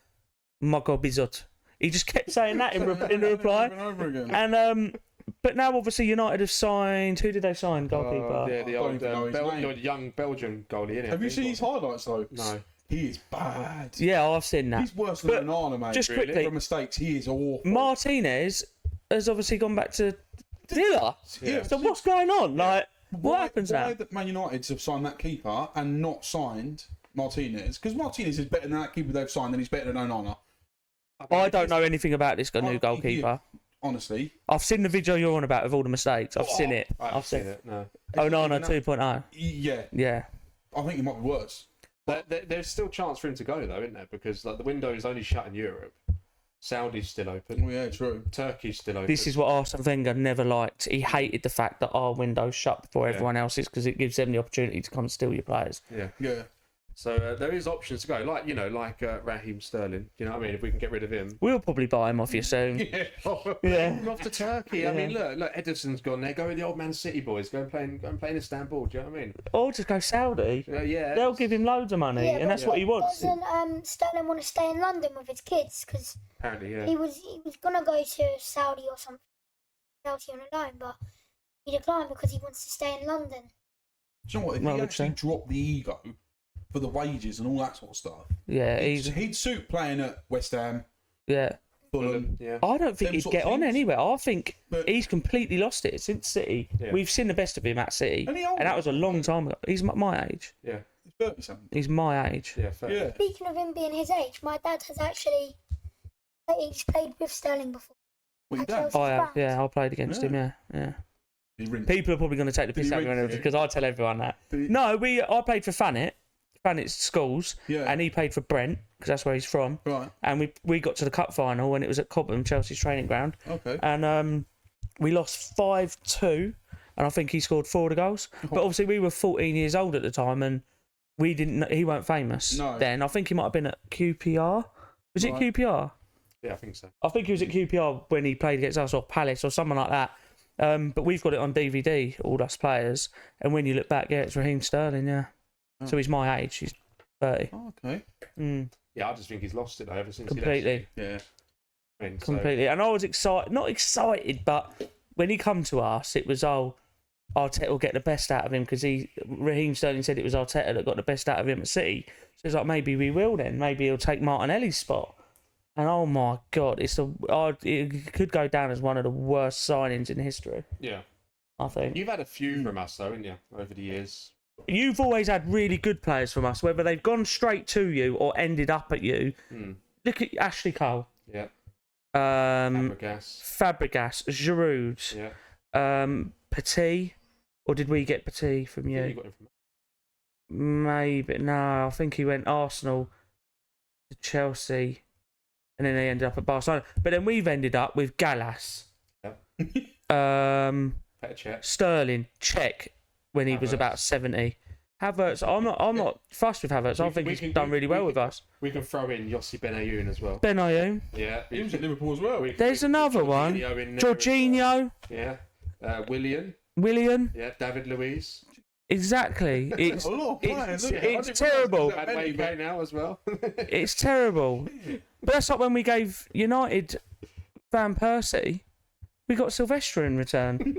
Marco Bizot. He just kept saying that in the reply. Over and over again. And but now obviously United have signed. Who did they sign? Goalkeeper. Yeah, the I old don't even know his name. young Belgian goalie. Innit? Have you seen his highlights though? No. He is bad. Yeah, I've seen that. He's worse than But Onana, mate. just quickly- For mistakes, he is awful. Martinez has obviously gone back to Villa. Yeah. So what's going on? Like, what happens why now? that Man United have signed that keeper and not signed Martinez? Because Martinez is better than that keeper they've signed, and he's better than Onana. I don't know anything about this new goalkeeper. Honestly, I've seen the video you're on about with all the mistakes. I've seen it. I've seen it. No. Onana 2.0. yeah, Yeah. I think it might be worse. There's still chance for him to go though, isn't there? Because like the window is only shut in Europe. Saudi's still open. Oh yeah, true. Turkey's still open. This is what Arsene Wenger never liked. He hated the fact that our window's shut before everyone else's because it gives them the opportunity to come and steal your players. Yeah. Yeah. So there is options to go, like Raheem Sterling. You know what I mean? If we can get rid of him. We'll probably buy him off you soon. Yeah. Yeah. Off to Turkey. I Yeah. mean, look, Ederson's gone there. Go with the old Man City boys. Go and play in Istanbul. Do you know what I mean? Or just go Saudi. Yeah. They'll give him loads of money, and that's what he wants. Doesn't Sterling want to stay in London with his kids? Because Apparently, yeah. he was gonna go to Saudi or something, Chelsea on a loan, but he declined because he wants to stay in London. Do you know what? If Well, he I'd actually say. dropped the ego for the wages and all that sort of stuff, Yeah, he'd suit playing at West Ham, yeah. Fulham. Yeah. I don't think Them he'd sort get of on things. anywhere. I think But- he's completely lost it since City. Yeah. We've seen the best of him at City, And he and that was a long time ago. He's my age. Yeah. He's 30 something. He's my age. Yeah. Fair. Yeah. Speaking of him being his age, my dad has actually he's played with Sterling before. Well, At you don't. Chelsea. I have. Yeah, I played against Yeah. him. Yeah. He rinsed. People are probably going to take the Did piss he out of ring me you? because I tell everyone that. Did he- No, I played for Thanet's schools, Yeah. and he played for Brent because that's where he's from. Right. And we got to the cup final when it was at Cobham, Chelsea's training ground, Okay. and we lost 5-2, and I think he scored 4 of the goals. But obviously we were 14 years old at the time, and we didn't. He weren't famous No. then. I think he might have been at QPR. Was it Right. QPR? Yeah, I think so. I think he was at QPR when he played against us, or Palace, or someone like that. But we've got it on DVD, all us players. And when you look back, yeah, it's Raheem Sterling, yeah. Oh. So he's my age. He's 30. Oh, okay. Mm, Yeah, I just think he's lost it though ever since completely, he Yeah. left. I mean, so- completely. And I was excited, not excited, but when he come to us, it was, Arteta will get the best out of him because Raheem Sterling said it was Arteta that got the best out of him at City. So it's like, maybe we will then. Maybe he'll take Martinelli's spot. And oh my God, it could go down as one of the worst signings in history, Yeah. I think. You've had a few from us though, haven't you, over the years? You've always had really good players from us, whether they've gone straight to you or ended up at you. Hmm. Look at Ashley Cole, Yeah. Fabregas, Fabregas. Giroud, Yeah. Petit, or did we get Petit from Yeah, you? you got him from Maybe no. I think he went Arsenal to Chelsea, and then they ended up at Barcelona. But then we've ended up with Gallas, Petr Cech. Sterling, Czech when he was Havertz. about 70. Havertz, I'm not fussed with Havertz. I think he's done really well with us. We can throw in Yossi Benayoun as well. Benayoun. Yeah. He was at Liverpool as well. There's another one. Jorginho in there as well. Jorginho, Yeah. William. William. Yeah. David Luiz. Exactly. It's A lot of players. it's- isn't it? I it's didn't realise terrible. there was that And many, Wayne now as well. it's terrible. But that's like when we gave United Van Persie. We got Sylvester in return.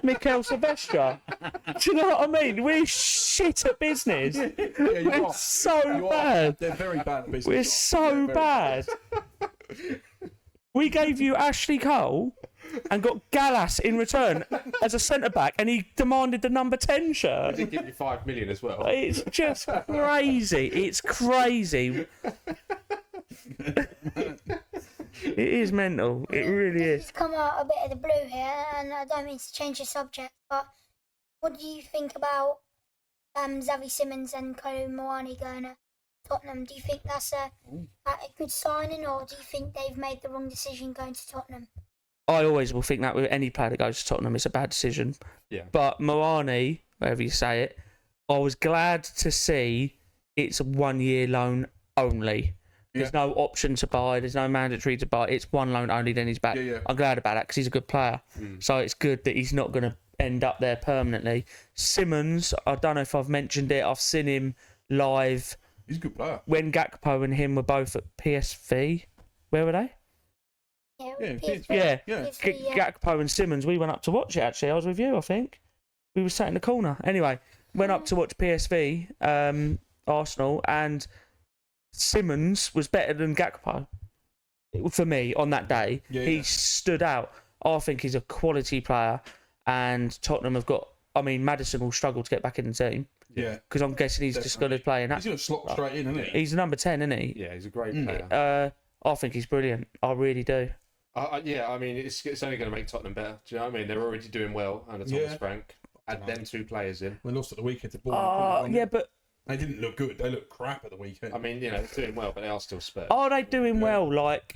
Mikel Sylvester. Do you know what I mean? We're shit at business. but- Yeah, you We're are. so You are. bad. They're very bad at business. We're Yeah, so very bad. We gave you Ashley Cole and got Gallas in return as a centre back, and he demanded the number 10 I shirt. did give you 5 million as well. It's just crazy. It's crazy. It is mental. It really is. It's come out a bit of the blue here, and I don't mean to change the subject, but what do you think about Xavi Simons and Kolo Moani going to Tottenham. Do you think that's a good signing, or do you think they've made the wrong decision going to Tottenham? I always will think that with any player that goes to Tottenham, it's a bad decision. Yeah. But Moani, wherever you say it, I was glad to see it's a 1 year loan only. There's no option to buy. There's no mandatory to buy. It's one loan only, then he's back. Yeah. I'm glad about that because he's a good player. So it's good that he's not going to end up there permanently. Simmons, I don't know if I've mentioned it. I've seen him live He's a good player. when Gakpo and him were both at PSV. Where were they? Yeah, PSV. Yeah. PSV, yeah. Gakpo and Simmons, we went up to watch it actually. I was with you, I think. We were sat in the corner. Anyway, went up to watch PSV, Arsenal, and Simmons was better than Gakpo for me on that day. He stood out. I think he's a quality player, and Tottenham have got. I mean, Maddison will struggle to get back in the team. Yeah. Because I'm guessing he's just going to play in that. He's going to slot straight in, isn't he? He's number 10, isn't he? Yeah, he's a great player. I think he's brilliant. I really do. Yeah, I mean, it's only going to make Tottenham better. Do you know what I mean? They're already doing well under Thomas Frank. Add them two players in. We lost at the weekend to Bournemouth. Yeah, but they didn't look good. They looked crap at the weekend. I mean, they're doing well, but they are still Spurs. are they doing well? Like,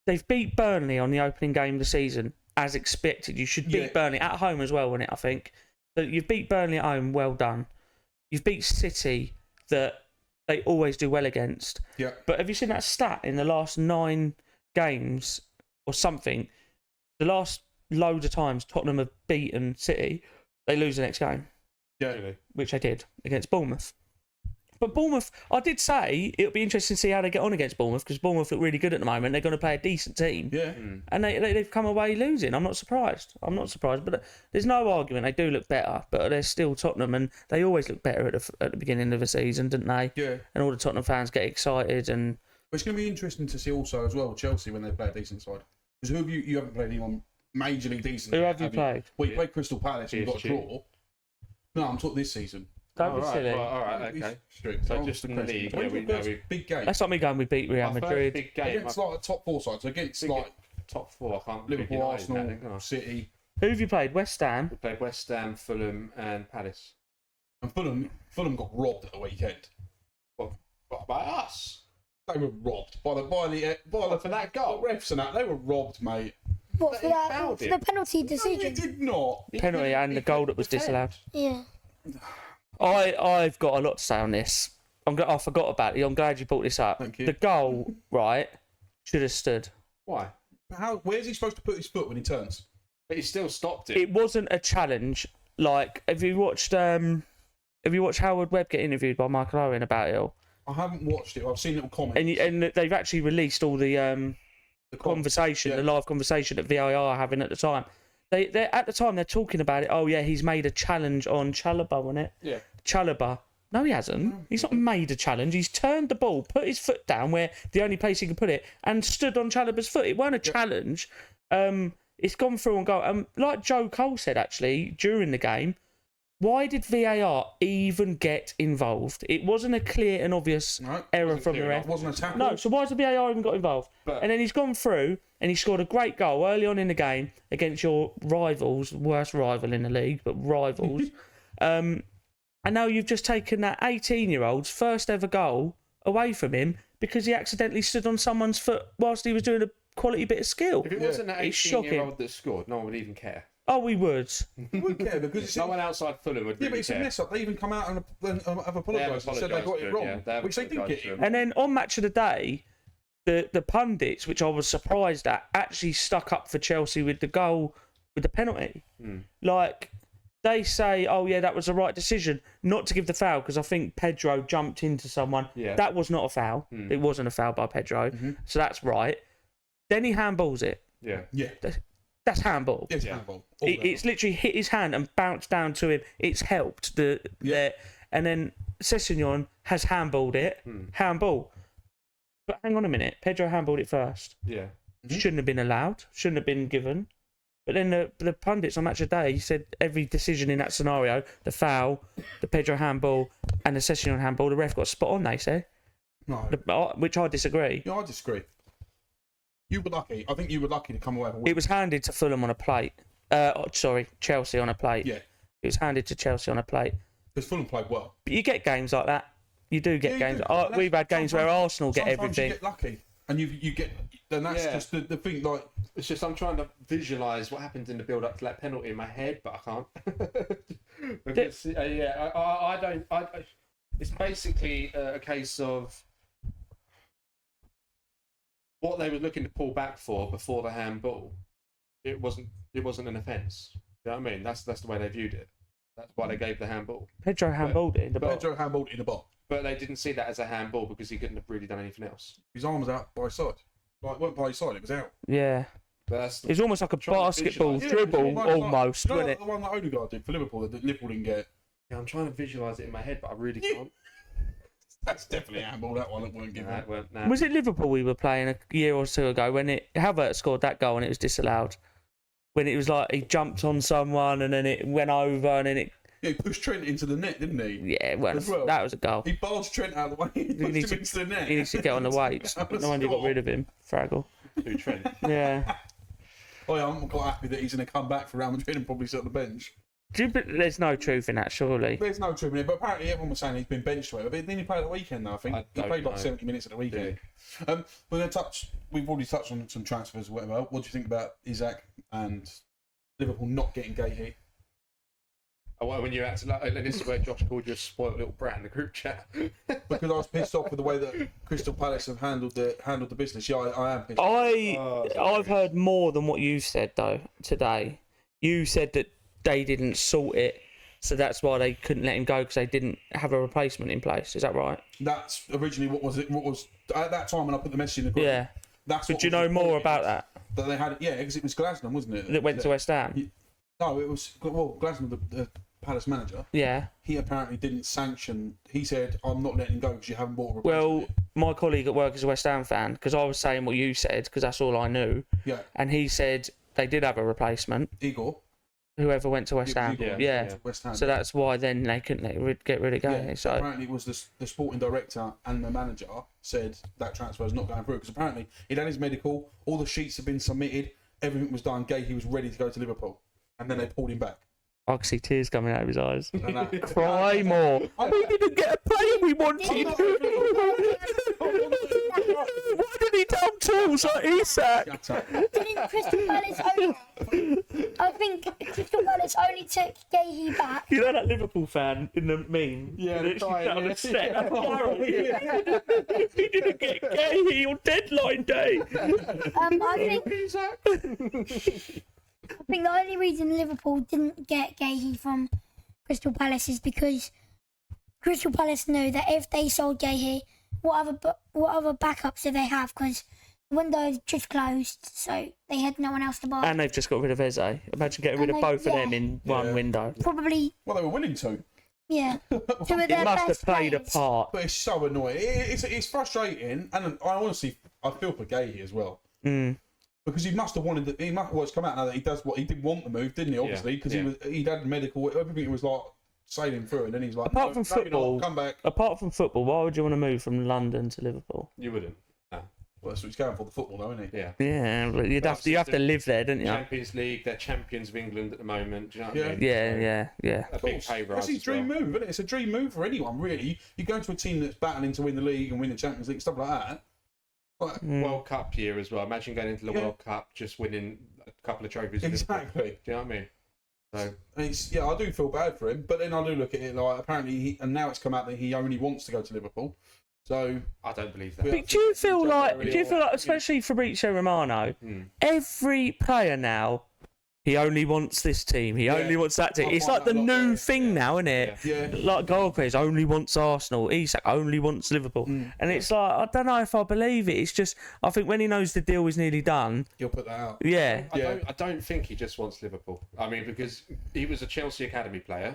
they've beat Burnley on the opening game of the season, as expected. You should beat Burnley at home as well, wouldn't it, I think? So you've beat Burnley at home, well done. You've beat City, that they always do well against. Yeah. But have you seen that stat in the last 9 games or something? The last loads of times Tottenham have beaten City, they lose the next game. Yeah, really. Which they did against Bournemouth. But Bournemouth, I did say it'll be interesting to see how they get on against Bournemouth, because Bournemouth look really good at the moment. They're going to play a decent team. Yeah. And they've come away losing. I'm not surprised. But there's no argument. They do look better, but they're still Tottenham, and they always look better at the beginning of the season, didn't they? Yeah. And all the Tottenham fans get excited. And But it's going to be interesting to see also as well Chelsea when they play a decent side. Because who have you haven't played anyone majorly decent. Who have you played? Well, you played Crystal Palace and you got a draw. No, I'm talking this season. Don't be silly. All right, okay. Strict. So just in the league, yeah, we know we big game. That's like me going, we beat Real our first Madrid. big game. Against like a top 4 side. So against like top 4. I can't Liverpool, United, Arsenal, that, can I? City. Who have you played? West Ham? We played West Ham, Fulham, and Palace. And Fulham got robbed at the weekend. What by us? They were robbed by for that goal? The refs and that. They were robbed, mate. What, for He that? fouled For him. the penalty No, decision? they did not. Penalty and the goal that was disallowed. Yeah. I've got a lot to say on this. I forgot about it. I'm glad you brought this up. Thank you. The goal, right, should have stood. Why? Where's he supposed to put his foot when he turns? But he still stopped it. It wasn't a challenge. Like, have you watched Howard Webb get interviewed by Michael Owen about it all? I haven't watched it. I've seen little comments. And they've actually released all the conversation, the live conversation that VAR are having at the time. They at the time they're talking about it. Oh yeah, he's made a challenge on Chalobah, wasn't it? Yeah. Chalobah. No, he hasn't. He's not made a challenge. He's turned the ball, put his foot down where the only place he could put it, and stood on Chalobah's foot. It weren't a challenge. It's gone through and go. Like Joe Cole said actually during the game, why did VAR even get involved? It wasn't a clear and obvious error from the ref. It wasn't a tackle. No, so why has the VAR even got involved? And then he's gone through and he scored a great goal early on in the game against your rivals, worst rival in the league, but rivals. And now you've just taken that 18-year-old's first ever goal away from him because he accidentally stood on someone's foot whilst he was doing a quality bit of skill. If it wasn't that It's shocking. 18-year-old that scored, no one would even care. Oh, we would. You wouldn't care because it's No one outside Fulham would yeah, but really it's a care. mess up. They even come out and have apologised and said they got it wrong, which they did get it. And then on Match of the Day, the pundits, which I was surprised at, actually stuck up for Chelsea with the goal, with the penalty. Like, they say, oh yeah, that was the right decision not to give the foul because I think Pedro jumped into someone. Yeah. That was not a foul. It wasn't a foul by Pedro. So that's right. Then he handballs it. Yeah. Yeah. That's handball. It's handball. It's literally hit his hand and bounced down to him. It's helped. And then Sessegnon has handballed it. Handball. But hang on a minute. Pedro handballed it first. Yeah. Shouldn't have been allowed. Shouldn't have been given. But then the pundits on Match of the Day said every decision in that scenario, the foul, the Pedro handball, and the Sessegnon handball, the ref got spot on, they say. No. Which I disagree. Yeah, I disagree. You were lucky. I think you were lucky to come away with a win. It was handed to Fulham on a plate. Chelsea on a plate. Yeah. It was handed to Chelsea on a plate. Because Fulham played well. But you get games like that. You do get Yeah, you games. do. We've had games where Sometimes- Arsenal get Sometimes everything. you get lucky, and you get. Then that's Yeah. just the thing. Like, It's just I'm trying to visualise what happened in the build up to that penalty in my head, but I can't. Because, I don't. It's basically a case of what they were looking to pull back for before the handball. It wasn't an offence. You know what I mean? That's the way they viewed it. That's why they gave the handball. Pedro handballed it in the box. Pedro handballed in the box. But they didn't see that as a handball because he couldn't have really done anything else. His arm was out by his side. Like, it weren't by his side, it was out. Yeah. But that's It's almost like a Trying to basketball visualise- dribble, almost, You know, wasn't like it? the one that Odegaard did for Liverpool that Liverpool didn't get. yeah, I'm trying to visualise it in my head, but I really can't. That's definitely a handball, that one that weren't given. Nah, it weren't- nah. Was it Liverpool we were playing a year or two ago when Havertz scored that goal and it was disallowed? When it was like he jumped on someone and then it went over and then it. Yeah, he pushed Trent into the net, didn't he? Yeah, well, As well. that was a goal. He barged Trent out of the way. He pushed needs him to- into the net. He needs to get on the weights. That was No wonder you got cool. rid of him, Fraggle. Who, Trent? Yeah. Oh, yeah, I'm quite happy that he's going to come back for Real Madrid and probably sit on the bench. There's no truth in that, surely. There's no truth in it, but apparently everyone was saying he's been benched or whatever. But then he played at the weekend, though, I think. I He don't played like know. 70 minutes at the weekend. We're going to touch, we've already touched on some transfers or whatever. What do you think about Isaac and Liverpool not getting Gahey? Oh, when you acted like, and this is where Josh called you a spoiled little brat in the group chat. Because I was pissed off with the way that Crystal Palace have handled the business. Yeah, I am pissed off. I've heard more than what you said though today. You said that they didn't sort it, so that's why they couldn't let him go because they didn't have a replacement in place. Is that right? That's originally what was at that time when I put the message in the group. Yeah. That's But what do you was know more reported, about that? That they had, yeah, because it was Glasner, wasn't it? That went to West Ham. No, it was Glasner, the Palace manager. Yeah. He apparently didn't sanction. He said, "I'm not letting him go because you haven't bought a Well, replacement." my colleague at work is a West Ham fan because I was saying what you said because that's all I knew, Yeah, and he said they did have a replacement. Igor. Whoever went to West Ham. Igor, Yeah. West Ham. So that's why then they couldn't get rid of Gahey. Yeah, So apparently it was the sporting director and the manager said that transfer is not going through because apparently he'd had his medical, all the sheets had been submitted, everything was done. Gahey was ready to go to Liverpool, and then they pulled him back. I can see tears coming out of his eyes. And that- Cry more. We didn't get a player we wanted. Why did he dump tools like Isak? Shut up. Didn't Crystal Palace I think Crystal Palace only took Gahey back. You know that Liverpool fan in the meme? Yeah, Literally crying, sat on yeah. the set. He didn't get Gahey on deadline day. I think the only reason Liverpool didn't get Gahey from Crystal Palace is because Crystal Palace knew that if they sold Gahey, what other backups do they have? Because the window's just closed, so they had no one else to buy. And they've just got rid of Eze. Imagine getting rid of And both of yeah. them in one Yeah. window. Probably, Well, they were willing to, yeah. Two of It their must have best played a players. part. but it's so annoying. It's frustrating, and I honestly feel for Gahey as well. Mm. Because he must have wanted. It's come out now that he does what he did want the move, didn't he? Obviously, because he'd had medical, everything was like sailing through, and then he's like, Apart from no, you're not, football- come back. Apart from football, why would you want to move from London to Liverpool? You wouldn't. Well, that's what he's going for, the football, though, isn't he? Yeah. Yeah, but you have to live there, don't you? Champions League, they're champions of England at the moment. Do you know what I mean? Yeah. A big pay rise. That's his as dream well. move, isn't it? It's a dream move for anyone, really. You go to a team that's battling to win the league and win the Champions League, stuff like that. Like, World Cup year as well. Imagine going into the Yeah. World Cup, just winning a couple of trophies. with Exactly. Liverpool. Do you know what I mean? So I do feel bad for him, but then I do look at it like apparently, and now it's come out that he only wants to go to Liverpool. So I don't believe that. Yeah. But do you feel like, Exactly. especially Fabrizio Romano, every player now, he only wants this team, he only wants that team. I It's find like the that a lot new more. thing now, isn't it? yeah, Like Goldcrest only wants Arsenal, Isak only wants Liverpool. And it's like, I don't know if I believe it. It's just, I think when he knows the deal is nearly done, he'll put that out. yeah. I don't think he just wants Liverpool. I mean, because he was a Chelsea academy player.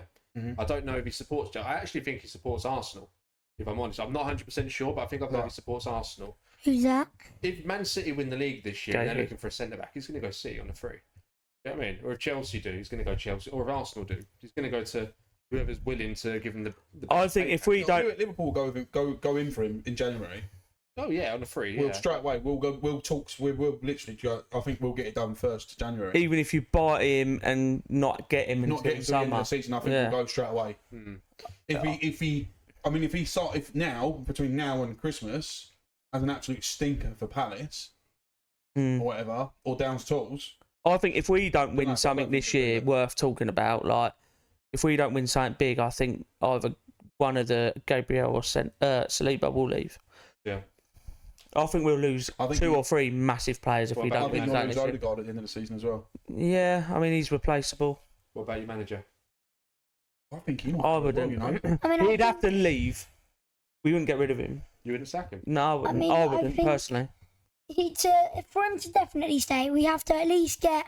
I don't know if he supports. I actually think he supports Arsenal. If I'm honest, I'm not 100% sure, but I think I've heard he supports Arsenal. Who's that? If Man City win the league this year and they're Okay. looking for a centre back, he's going to go City on the free. You know what I mean? Or if Chelsea do, he's going to go Chelsea. Or if Arsenal do, he's going to go to whoever's willing to give him the I best think pay if we package. don't, Liverpool go in for him in January. Oh yeah, on the free. We'll Yeah. straight away. We'll talk. We'll literally go. I think we'll get it done 1st January. even if you buy him and not get him Not until getting to the end summer. of the season. I think Yeah. we'll go straight away. If he I mean, if now between now and Christmas as an absolute stinker for Palace or whatever, or Downs tools. I think if we don't win something this year that. worth talking about, like if we don't win something big, I think either one of the Gabriel or Saliba will leave. Yeah. I think we'll lose two or three massive players if we don't win I think something we'll lose this year. Odegaard at the end of the season as well. Yeah, I mean he's replaceable. What about your manager? I think he might. I do well, wouldn't. you know. I mean, He'd have to leave. We wouldn't get rid of him. You wouldn't sack him? No, I wouldn't. mean, I I wouldn't think- personally. for him to definitely stay, we have to at least get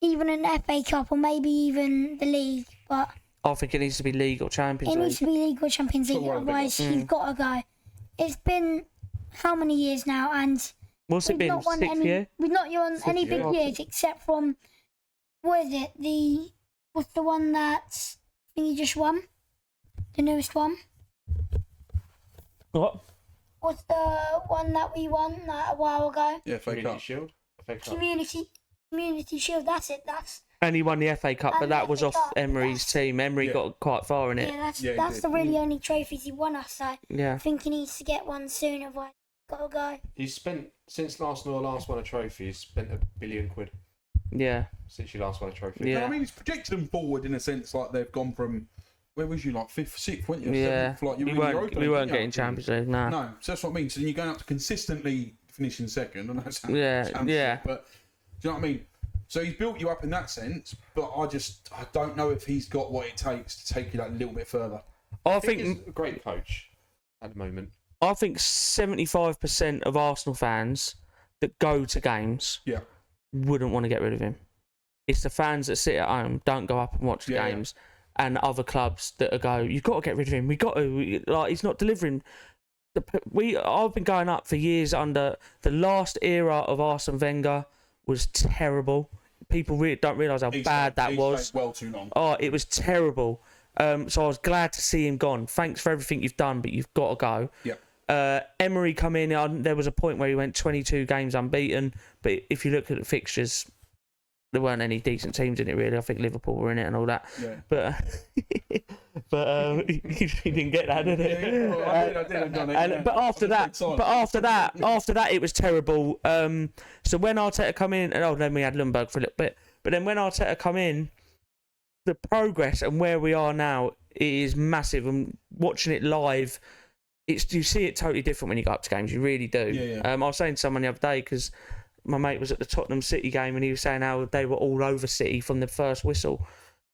even an FA Cup or maybe even the league. But I think it needs to be league or Champions it League. needs to be league or Champions League. Sort of like Otherwise, you've got to go. It's been how many years now, and What's it we've been? not won 6th any. year? We've not won any big year. years except from what is it? What's the one that you just won? The newest one. What? What's the one that we won a while ago? Yeah, FA Community Cup. Shield? FA Cup. Community Shield. That's it. And he won the FA Cup, but And that the was FA off Cup, Emery's that's- team. Emery Yeah. got quite far in it. Yeah, Yeah, he that's did. the really only trophies he won us. So I Yeah. think he needs to get one soon. Otherwise, gotta go. He's spent, since Arsenal last won a trophy, he's spent £1 billion Yeah. since you last won a trophy. Yeah. I mean, it's projected them forward in a sense, like they've gone from where was you, like 5th, 6th, weren't you? Yeah. 7th, like you were We in weren't, Europa, we weren't didn't getting you? Champions League, no. No, so that's what I mean. So then you're going up to consistently finishing second, and that sounds, Yeah, sounds yeah. sick, but do you know what I mean? So he's built you up in that sense, but I don't know if he's got what it takes to take you that little bit further. I think think he's a great coach at the moment. 75% of Arsenal fans that go to games Yeah. wouldn't want to get rid of him. It's the fans that sit at home, don't go up and watch the Yeah, yeah. games, and other clubs that go, you've got to get rid of him. We got to. Like he's not delivering. I've been going up for years under the last era of Arsene Wenger was terrible. People really don't realise how bad that He's was. stayed well too long. Oh, it was terrible. So I was glad to see him gone. Thanks for everything you've done, but you've got to go. Yeah. Emery come in. There was a point where he went 22 games unbeaten. But if you look at the fixtures, there weren't any decent teams in it really. I think Liverpool were in it and all that. Yeah. But he didn't get that, did he? Yeah, well, I did, I've done it, yeah. But after that, it was terrible. So when Arteta come in, then we had Lundberg for a little bit. But then when Arteta come in, the progress and where we are now is massive. And watching it live, you see it totally different when you go up to games. You really do. Yeah. I was saying to someone the other day because my mate was at the Tottenham City game and he was saying how they were all over City from the first whistle.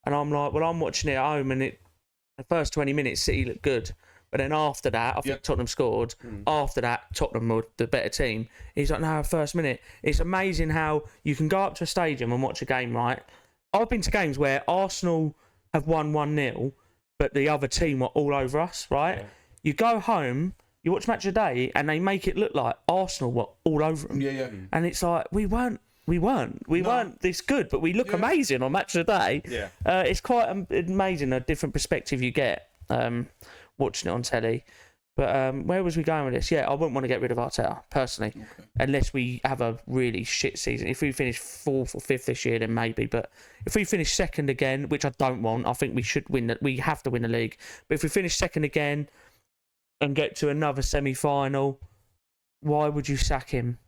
And I'm like, well, I'm watching it at home and the first 20 minutes City looked good. But then after that, I think Tottenham scored. After that, Tottenham were the better team. He's like, no, first minute. It's amazing how you can go up to a stadium and watch a game, right? I've been to games where Arsenal have won 1-0, but the other team were all over us, right? Yeah. You go home, you watch Match of the Day, and they make it look like Arsenal were all over them. Yeah. And it's like, we weren't this good, but we look amazing on Match of the Day. Yeah. It's quite amazing, a different perspective you get watching it on telly. But where was we going with this? Yeah, I wouldn't want to get rid of Arteta, personally, unless we have a really shit season. If we finish 4th or 5th this year, then maybe. But if we finish 2nd again, which I don't want, I think we should win. We have to win the league. But if we finish 2nd again and get to another semi-final, why would you sack him?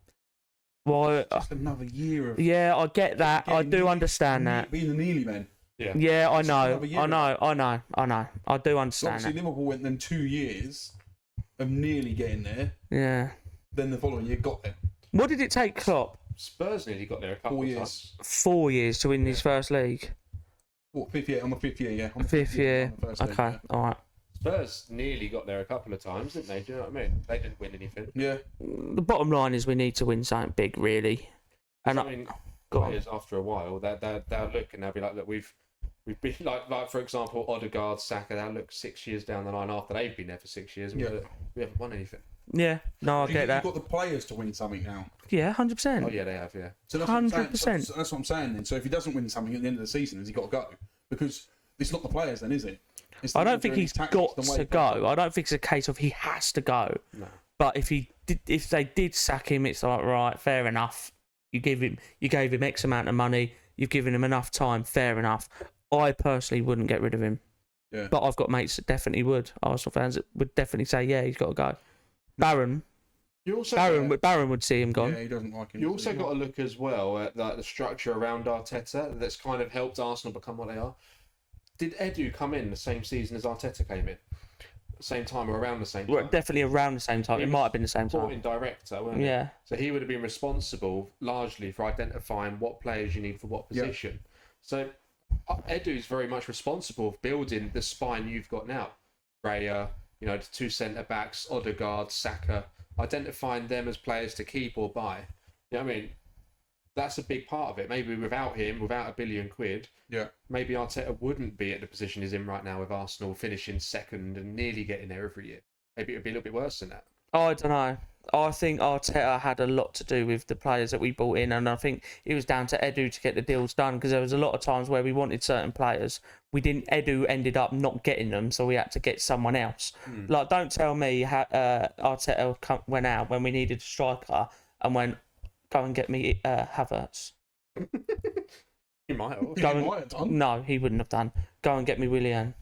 Why? Just another year of Yeah, I get that. I getting do nearly- understand that. being a nearly man. Yeah, I know. another year I know. I do So understand obviously that. Liverpool went then 2 years of nearly getting there. Yeah. Then the following year got there. What did it take Klopp? Spurs nearly got there a couple 4 of years. times. 4 years to win his first league. What, 5th year? On the 5th year, yeah. On the 5th year. on the first league, Okay, all right. Spurs nearly got there a couple of times, didn't they? Do you know what I mean? They didn't win anything. Yeah. The bottom line is we need to win something big, really. And I mean, go on. players after a while, they'll look and they'll be like, look, we've been like for example, Odegaard, Saka. They'll look 6 years down the line after they've been there for 6 years. And we haven't won anything. Yeah, no, I get that. You've got the players to win something now. Yeah, 100%. Oh yeah, they have. Yeah. So that's what I'm saying. 100%. So that's what I'm saying then. So if he doesn't win something at the end of the season, has he got to go? Because it's not the players then, is it? It's the I don't manager think and he's his tactics, got the way to he plays. go. I don't think it's a case of he has to go. No. But if they did sack him, it's like, right, fair enough. You gave him X amount of money. You've given him enough time. Fair enough. I personally wouldn't get rid of him. Yeah. But I've got mates that definitely would. Arsenal fans that would definitely say, yeah, he's got to go. Barron would see him gone. Yeah, he doesn't like him. You also got to look as well at like the structure around Arteta that's kind of helped Arsenal become what they are. Did Edu come in the same season as Arteta came in? Same time or around the same time? Well, definitely around the same time. It might have been the same time. Sporting director, wasn't he? Yeah. So he would have been responsible largely for identifying what players you need for what position. So Edu's very much responsible for building the spine you've got now. Raya, the 2 centre backs, Odegaard, Saka, identifying them as players to keep or buy. You know what I mean? That's a big part of it. Maybe without him, without £1 billion, maybe Arteta wouldn't be at the position he's in right now with Arsenal finishing second and nearly getting there every year. Maybe it would be a little bit worse than that. I don't know. I think Arteta had a lot to do with the players that we brought in, and I think it was down to Edu to get the deals done, because there was a lot of times where we wanted certain players. Edu ended up not getting them, so we had to get someone else. Like, don't tell me how Arteta went out when we needed a striker and went, go and get me Havertz. He might have. He might have done. No, he wouldn't have done. Go and get me Willian.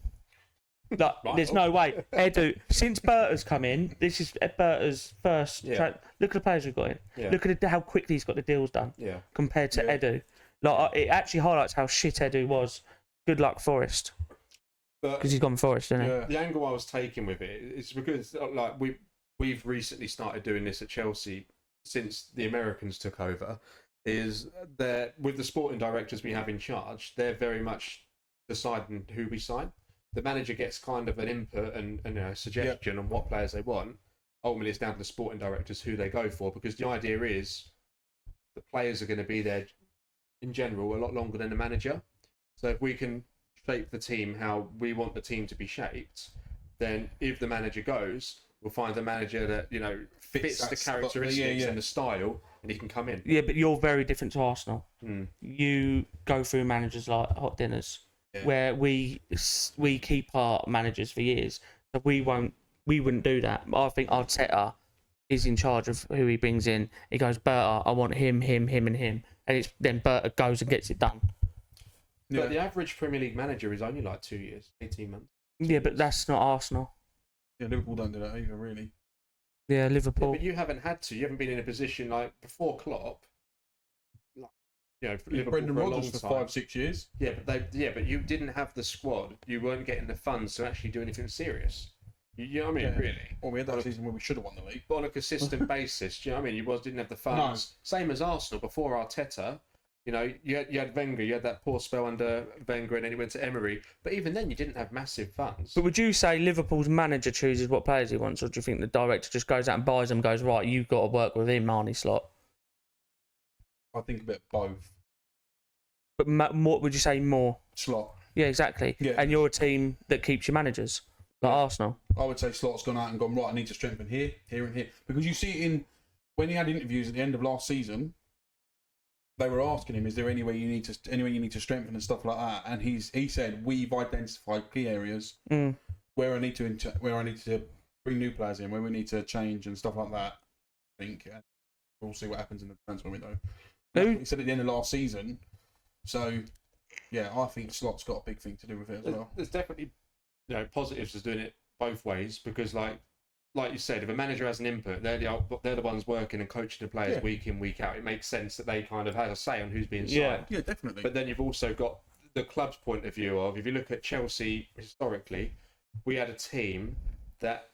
Like, there's no way. Edu, since Berta's come in, this is Berta's first. Look at the players we've got in. Yeah. Look at how quickly he's got the deals done. Yeah. Compared to Edu, like it actually highlights how shit Edu was. Good luck, Forest. Because he's gone Forest, isn't he? Yeah. The angle I was taking with it is because like we've recently started doing this at Chelsea since the Americans took over. Is that with the sporting directors we have in charge, they're very much deciding who we sign. The manager gets kind of an input and suggestion on what players they want. Ultimately, it's down to the sporting directors who they go for, because the idea is the players are going to be there in general a lot longer than the manager. So if we can shape the team how we want the team to be shaped, then if the manager goes, we'll find a manager that fits the characteristics and the style, and he can come in. Yeah, but you're very different to Arsenal. You go through managers like hot dinners. Where we keep our managers for years, so we wouldn't do that. I think Arteta is in charge of who he brings in. He goes, Berta, I want him, and him, and then Berta goes and gets it done. But the average Premier League manager is only like 2 years, 18 months. Yeah, but that's not Arsenal. Yeah, Liverpool don't do that either, really. Yeah, Liverpool. Yeah, but you haven't had to. You haven't been in a position like before Klopp. Liverpool Brendan for a Rodgers long for time. 5-6 years. Yeah, but you didn't have the squad. You weren't getting the funds to actually do anything serious. You know what I mean? Yeah. Really. Well, we had that season where we should have won the league. But on a consistent basis, do you know what I mean? You didn't have the funds. Same as Arsenal before Arteta. You had Wenger. You had that poor spell under Wenger, and then he went to Emery. But even then, you didn't have massive funds. But would you say Liverpool's manager chooses what players he wants, or do you think the director just goes out and buys them, goes, right, you've got to work with him, Arnie Slot? I think a bit of both. But more, would you say more? Slot. Yeah, exactly. Yeah. And you're a team that keeps your managers, like Arsenal. I would say Slot's gone out and gone, right, I need to strengthen here, and here. Because you see it when he had interviews at the end of last season, they were asking him, is there any way you need to strengthen and stuff like that? And he said, we've identified key areas where I need to bring new players in, where we need to change and stuff like that. I think we'll see what happens in the transfer window. That's what he said at the end of last season. So, yeah, I think Slot's got a big thing to do with it as well. There's definitely positives as doing it both ways, because like you said, if a manager has an input, they're the ones working and coaching the players week in, week out. It makes sense that they kind of have a say on who's being signed. Yeah, definitely. But then you've also got the club's point of view of, if you look at Chelsea historically, we had a team that,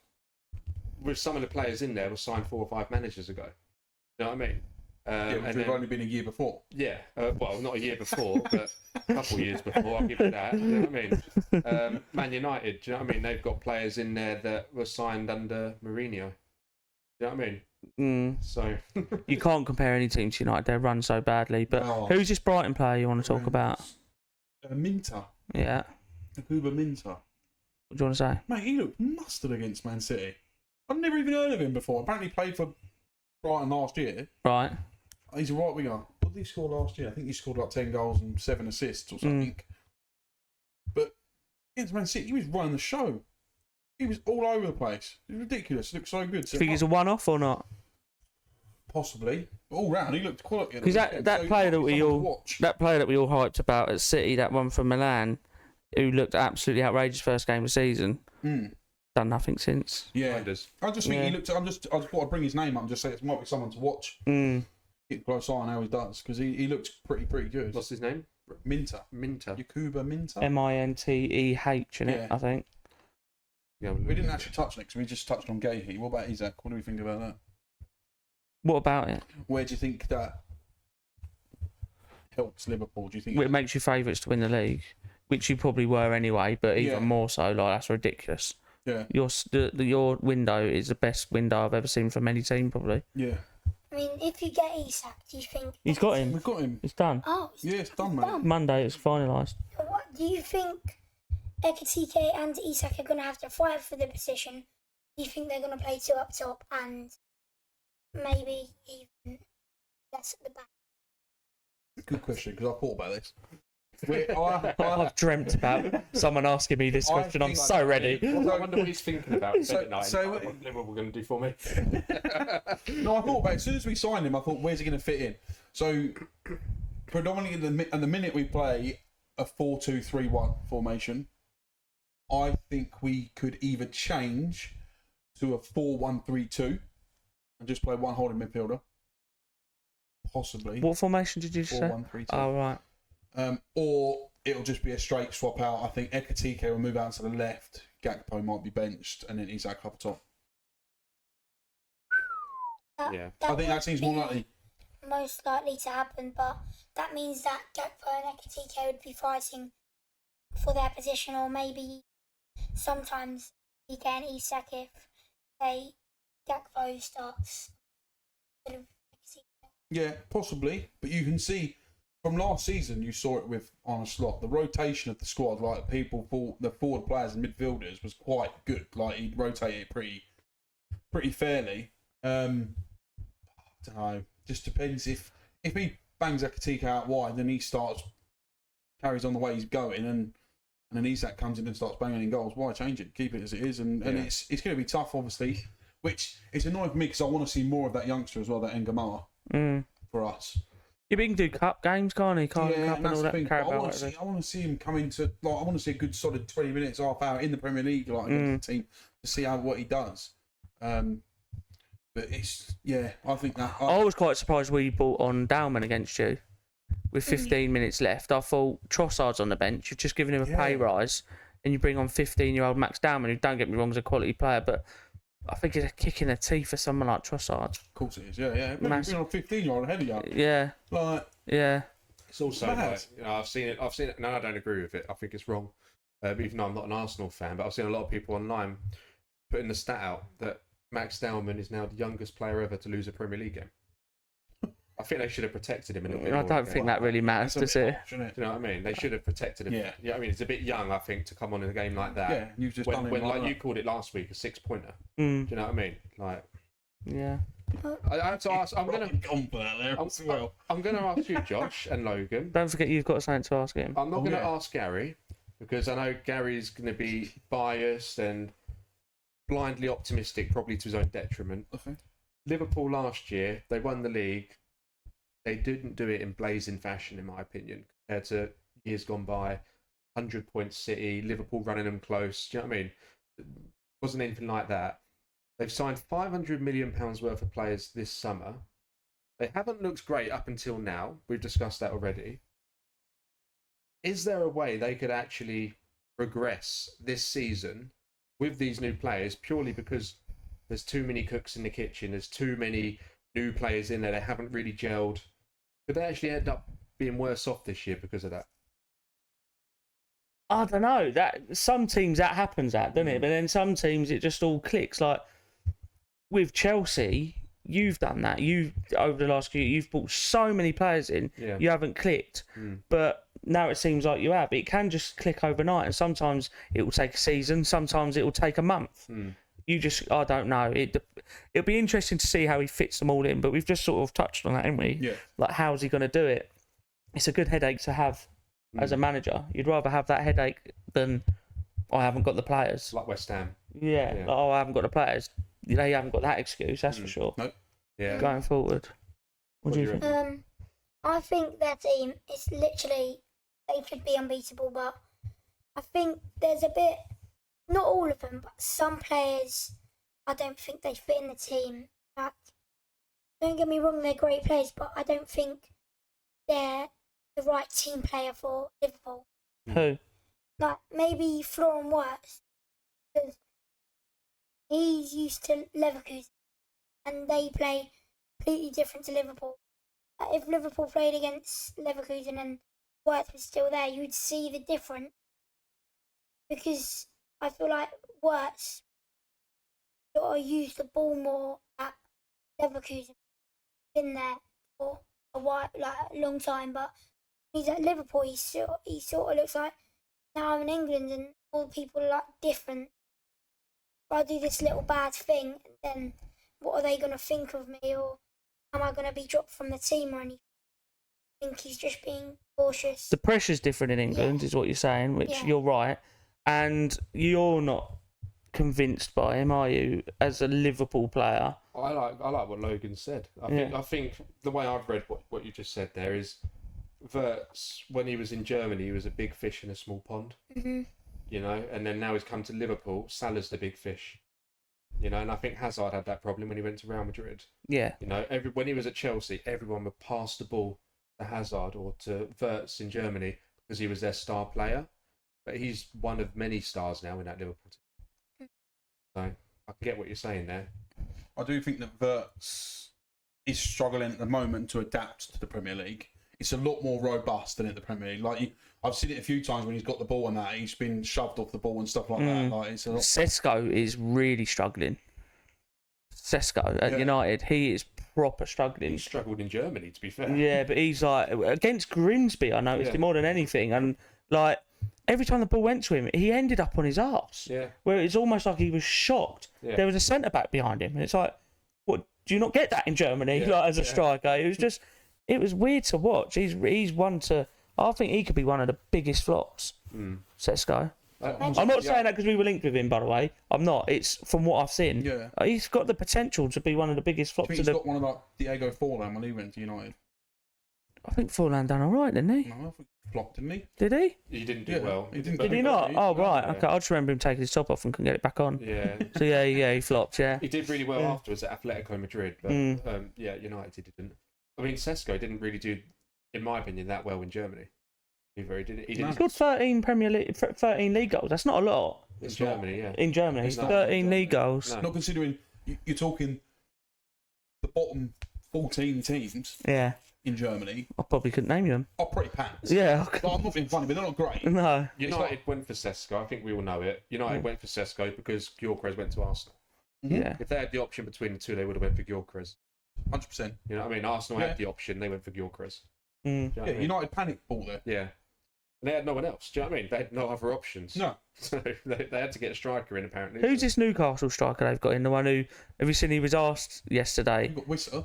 with some of the players in there, was signed 4 or 5 managers ago. You know what I mean? Which we've only been a year before. Yeah, well, not a year before, but a couple of years before, I'll give it that. You know what I mean? Man United, do you know what I mean? They've got players in there that were signed under Mourinho. Do you know what I mean? So you can't compare any team to United. They're run so badly. But who's this Brighton player you want to talk about? Minter. Yeah. Huber Minter. What do you want to say? Mate, he looked mustard against Man City. I've never even heard of him before. Apparently he played for Brighton last year. Right. He's a right winger. What did he score last year? I think he scored like 10 goals and 7 assists or something. But against Man City, he was running the show. He was all over the place. It was ridiculous. He looked so good. Do you think it's a one-off or not? Possibly. But all round, he looked quality. Because that player that we all hyped about at City, that one from Milan, who looked absolutely outrageous first game of the season. Done nothing since. Yeah. Minders. I just think he looked. I just thought I'd bring his name up and just say it might be someone to watch. Keep a close eye on how he does because he looks pretty good. What's his name? Minter. Yakuba Minter. Minteh in it, I think. Yeah, we didn't actually touch on it because we just touched on Gahey. What about Isak? What do we think about that? What about it? Where do you think that helps Liverpool? Do you think It makes you favourites to win the league, which you probably were anyway, but even more so. Like, that's ridiculous. Yeah. Your window is the best window I've ever seen from any team, probably. Yeah. I mean, if you get Isak, do you think... He's got him. We've got him. It's done. Oh, it's done, mate. Monday, it's finalised. What do you think Ekitike and Isak are going to have to fight for the position? Do you think they're going to play two up top and maybe even less at the back? Good question, because I thought about this. I've dreamt about someone asking me this question. I'm so ready. I wonder what he's thinking about. So what Liverpool going to do for me? No, I thought about it. As soon as we signed him, I thought, where's he going to fit in? So, predominantly at the minute we play a 4-2-3-1 formation, I think we could either change to a 4-1-3-2 and just play one holding midfielder. Possibly. What formation did you say? 4-1-3-2. Oh, right. Or it'll just be a straight swap out. I think Ekitike will move out to the left. Gakpo might be benched, and then Isak up top. Yeah. I think that seems more likely. Most likely to happen, but that means that Gakpo and Ekitike would be fighting for their position, or maybe sometimes he can Isak if say Gakpo starts. Yeah, possibly. But you can see from last season, you saw it with Arne Slot. The rotation of the squad, like the forward players and midfielders, was quite good. Like he rotated pretty fairly. I don't know. Just depends if he bangs Ekitike out wide, then he carries on the way he's going, and then Isak comes in and starts banging in goals. Why change it? Keep it as it is, and it's going to be tough, obviously. Which is annoying for me because I want to see more of that youngster as well, that Engamar, for us. Yeah, but he can do cup games, can't he? Cup and and that's all the that. thing. I want to see him come into I want to see a good solid 20 minutes, half hour in the Premier League, like against the team, to see what he does. But it's I think that I was quite surprised we brought on Dowman against you with 15 minutes left. I thought Trossard's on the bench. You've just given him a pay rise, and you bring on 15-year-old Max Dowman, who, don't get me wrong, is a quality player, but I think it's a kick in the teeth for someone like Trossard. Of course it is, yeah. Maybe being on 15-year-old ahead of you. Yeah. Yeah. It's also like, I've seen it. No, I don't agree with it. I think it's wrong. Even though I'm not an Arsenal fan, but I've seen a lot of people online putting the stat out that Max Dowman is now the youngest player ever to lose a Premier League game. I think they should have protected him a little bit more. I don't think that really matters, does it? Do you know what I mean? They should have protected him. Yeah. I mean, it's a bit young, I think, to come on in a game like that. Yeah, you've just done it like you called it last week, a 6-pointer. Do you know what I mean? Like, yeah. I have to ask. I'm gonna ask you, Josh and Logan. Don't forget, you've got something to ask him. I'm not going to ask Gary because I know Gary's going to be biased and blindly optimistic, probably to his own detriment. Okay. Liverpool last year, they won the league. They didn't do it in blazing fashion, in my opinion, compared to years gone by. 100-point City, Liverpool running them close. Do you know what I mean? It wasn't anything like that. They've signed £500 million worth of players this summer. They haven't looked great up until now. We've discussed that already. Is there a way they could actually progress this season with these new players purely because there's too many cooks in the kitchen, there's too many new players in there, they haven't really gelled? Could they actually end up being worse off this year because of that? I don't know. That some teams that happens at, doesn't it? But then some teams it just all clicks. Like with Chelsea, you've done that. Over the last year, you've brought so many players in. Yeah. You haven't clicked, but now it seems like you have. It can just click overnight, and sometimes it will take a season. Sometimes it will take a month. I don't know. It'll be interesting to see how he fits them all in. But we've just sort of touched on that, haven't we? Yeah. Like, how's he going to do it? It's a good headache to have as a manager. You'd rather have that headache than I haven't got the players. Like West Ham. Yeah. Like, I haven't got the players. They haven't got that excuse. That's for sure. Nope. Yeah. Going forward. What do you think? I think their team is literally, they could be unbeatable, but I think there's a bit, not all of them, but some players, I don't think they fit in the team. Like, don't get me wrong, they're great players, but I don't think they're the right team player for Liverpool. Who? Like, maybe Florian Wirtz, because he's used to Leverkusen, and they play completely different to Liverpool. Like, if Liverpool played against Leverkusen and Wirtz was still there, you'd see the difference. Because I feel like Wirtz sort of used the ball more at Leverkusen. Been there for a while, like a long time, but he's at Liverpool. He sort of looks like, now I'm in England and all the people are like different. If I do this little bad thing, then what are they going to think of me, or am I going to be dropped from the team or anything? I think he's just being cautious. The pressure's different in England, is what you're saying, which you're right. And you're not convinced by him, are you, as a Liverpool player? I like what Logan said. I think the way I've read what you just said there is, Wirtz, when he was in Germany, he was a big fish in a small pond. Mm-hmm. You know, and then now he's come to Liverpool. Salah's the big fish. You know, and I think Hazard had that problem when he went to Real Madrid. Yeah. You know, when he was at Chelsea, everyone would pass the ball to Hazard or to Wirtz in Germany because he was their star player. But he's one of many stars now in that Liverpool team. So I can get what you're saying there. I do think that Wirtz is struggling at the moment to adapt to the Premier League. It's a lot more robust than at the Premier League. Like I've seen it a few times when he's got the ball and that he's been shoved off the ball and stuff like that. Like it's a lot. Sesko is really struggling. Sesko at United, he is proper struggling. He struggled in Germany, to be fair. Yeah, but he's like against Grimsby. I noticed him more than anything, and like every time the ball went to him, he ended up on his arse. Yeah. Where it's almost like he was shocked. Yeah. There was a centre back behind him, and it's like, what? Do you not get that in Germany? Like as a striker, it was weird to watch. He's one to. I think he could be one of the biggest flops. Sesko. I'm not saying that because we were linked with him, by the way. I'm not. It's from what I've seen. Yeah. He's got the potential to be one of the biggest flops. He's got one of like Diego Forlan when he went to United. I think Forlan done all right, didn't he? No, I think he flopped, didn't he? Did he? He didn't do well. He didn't. Did he not? Oh, right. Okay. I just remember him taking his top off and couldn't get it back on. Yeah. So, he flopped, He did really well afterwards at Atletico Madrid, but United he didn't. I mean, Sesko didn't really do, in my opinion, that well in Germany. He scored 13 13 league goals. That's not a lot. In Germany, yeah. In Germany, 13 league goals. No. Not considering you're talking the bottom 14 teams. Yeah. In Germany, I probably couldn't name them. Are pretty packed. Yeah. Like, I'm not being funny, but they're not great. No. United went for Sesko. I think we all know it. United went for Sesko because Gyökeres went to Arsenal. Yeah. If they had the option between the two, they would have went for Gyökeres. 100%. You know what I mean? Arsenal had the option. They went for Gyökeres. Mm. You know what I mean? United panicked ball there. Yeah. And they had no one else. Do you know what I mean? They had no other options. No. So they had to get a striker in, apparently. Who's this Newcastle striker they've got in? The one who, have you seen he was asked yesterday? You've got Whistler.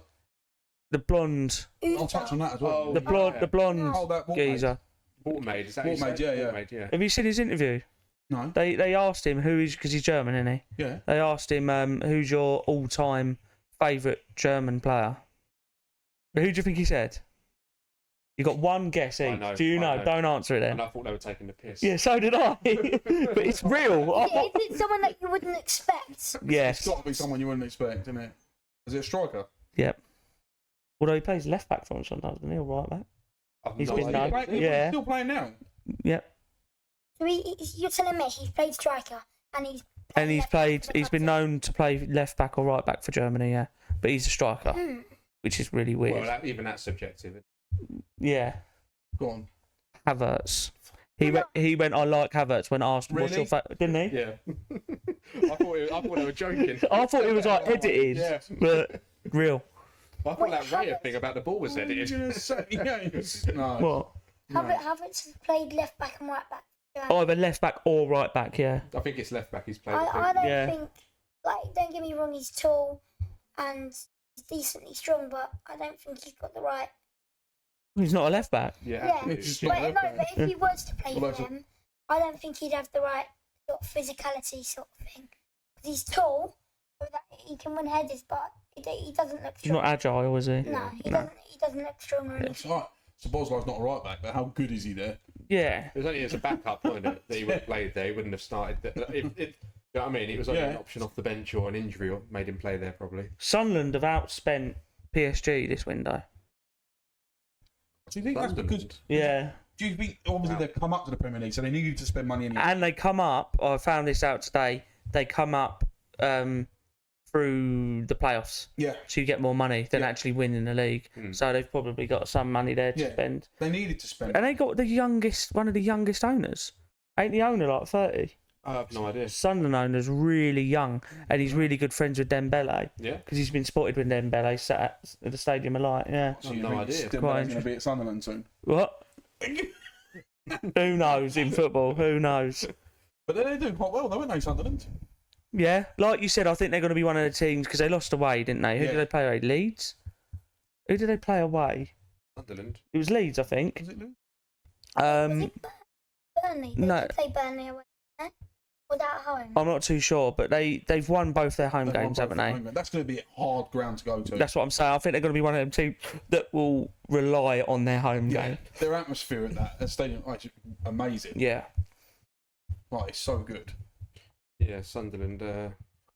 The blonde. I'll touch on that as well. The blonde geezer. Watermaid, is that Watermaid, yeah. Have you seen his interview? No. They asked him who is, because he's German, isn't he? Yeah. They asked him who's your all-time favourite German player. Who do you think he said? You got one guess each. Do you know? Don't answer it then. And I thought they were taking the piss. Yeah, so did I. But it's real. Is it someone that you wouldn't expect? Yes. It's got to be someone you wouldn't expect, isn't it? Is it a striker? Yep. Although he plays left back for him sometimes, doesn't he? Or right back. He's been known. He's still playing now. Yep. So you're telling me he's played striker and he's he's been known to play left back or right back for Germany, yeah. But he's a striker, which is really weird. Well, even that's subjective. Yeah. Go on. Havertz. He went. I like Havertz when asked. Really? What's your didn't he? Yeah. I thought they were joking. I thought it was like edited, but real. I thought that Raya thing about the ball was edited. No. What? Havertz has played left back and right back. Either left back or right back, yeah. I think it's left back he's played. I don't think, like, don't get me wrong, he's tall and he's decently strong, but I don't think he's got the right. He's not a left back. Yeah. But if he was to play for them, I don't think he'd have the right sort of physicality sort of thing. Because he's tall, so that he can win headers, but he doesn't look strong. He's not agile, is he? No, he doesn't look strong or anything. It's right. So Bosley's not a right back, but how good is he there? Yeah. It was only as a backup, wasn't it? That he would have played there. He wouldn't have started. You know what I mean? It was only an option off the bench or an injury or made him play there probably. Sunderland have outspent PSG this window. Do you think that's because? Yeah. Do you think obviously they've come up to the Premier League, so they needed to spend money anyway? And they come up. I found this out today. They come up through the playoffs. Yeah. So you get more money than actually winning the league. So they've probably got some money there to spend. They needed to spend. And they got one of the youngest owners. Ain't the owner like 30? I have no idea. Sunderland owner's really young, and he's really good friends with Dembele. Yeah. Because he's been spotted with Dembele sat at the Stadium of Light. Yeah. So you no think idea. Dembele's going to be at Sunderland soon. What? Who knows in football? Who knows? But they're doing quite well, though, aren't they, Sunderland? Yeah, like you said, I think they're going to be one of the teams because they lost away, didn't they? Who did they play away? Leeds? Who did they play away? Sunderland. It was Leeds, I think. Was it Lou? Was it Burnley? They no. did play Burnley away, eh? Or that at home? I'm not too sure, but they've won both their home They've won games, both haven't at they? home. That's going to be a hard ground to go to. That's what I'm saying. I think they're going to be one of them teams that will rely on their home game. Their atmosphere at that stadium is amazing. Yeah. Right, it's so good. Yeah, Sunderland.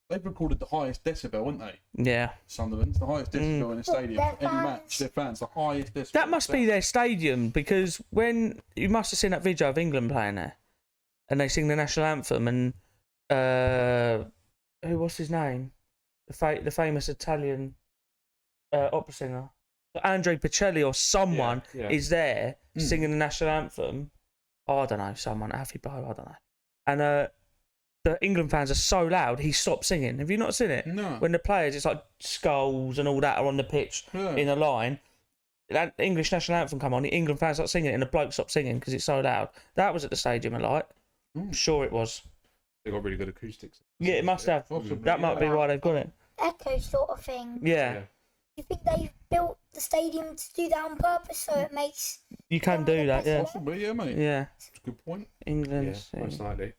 They've recorded the highest decibel, haven't they? Yeah. Sunderland's the highest decibel in a stadium. Their Any fans. match, their fans, the highest decibel. That must be their stadium because when you must have seen that video of England playing there, and they sing the national anthem, and what's his name? The famous Italian opera singer, Andre Pacelli or someone is there singing the national anthem. Oh, I don't know, someone Afi Bo, I don't know. And the England fans are so loud, he stopped singing. Have you not seen it? No. When the players, it's like skulls and all that are on the pitch in a line. That English national anthem come on, the England fans start singing it, and the bloke stopped singing because it's so loud. That was at the Stadium of Light. I'm sure it was. They got really good acoustics. Yeah, it must have. That might be why they've got it. Echo sort of thing. Yeah. You think they've built the stadium to do that on purpose so it makes... You can do that, yeah. Possibly, yeah, mate. Yeah. That's a good point. England. Yeah, most likely.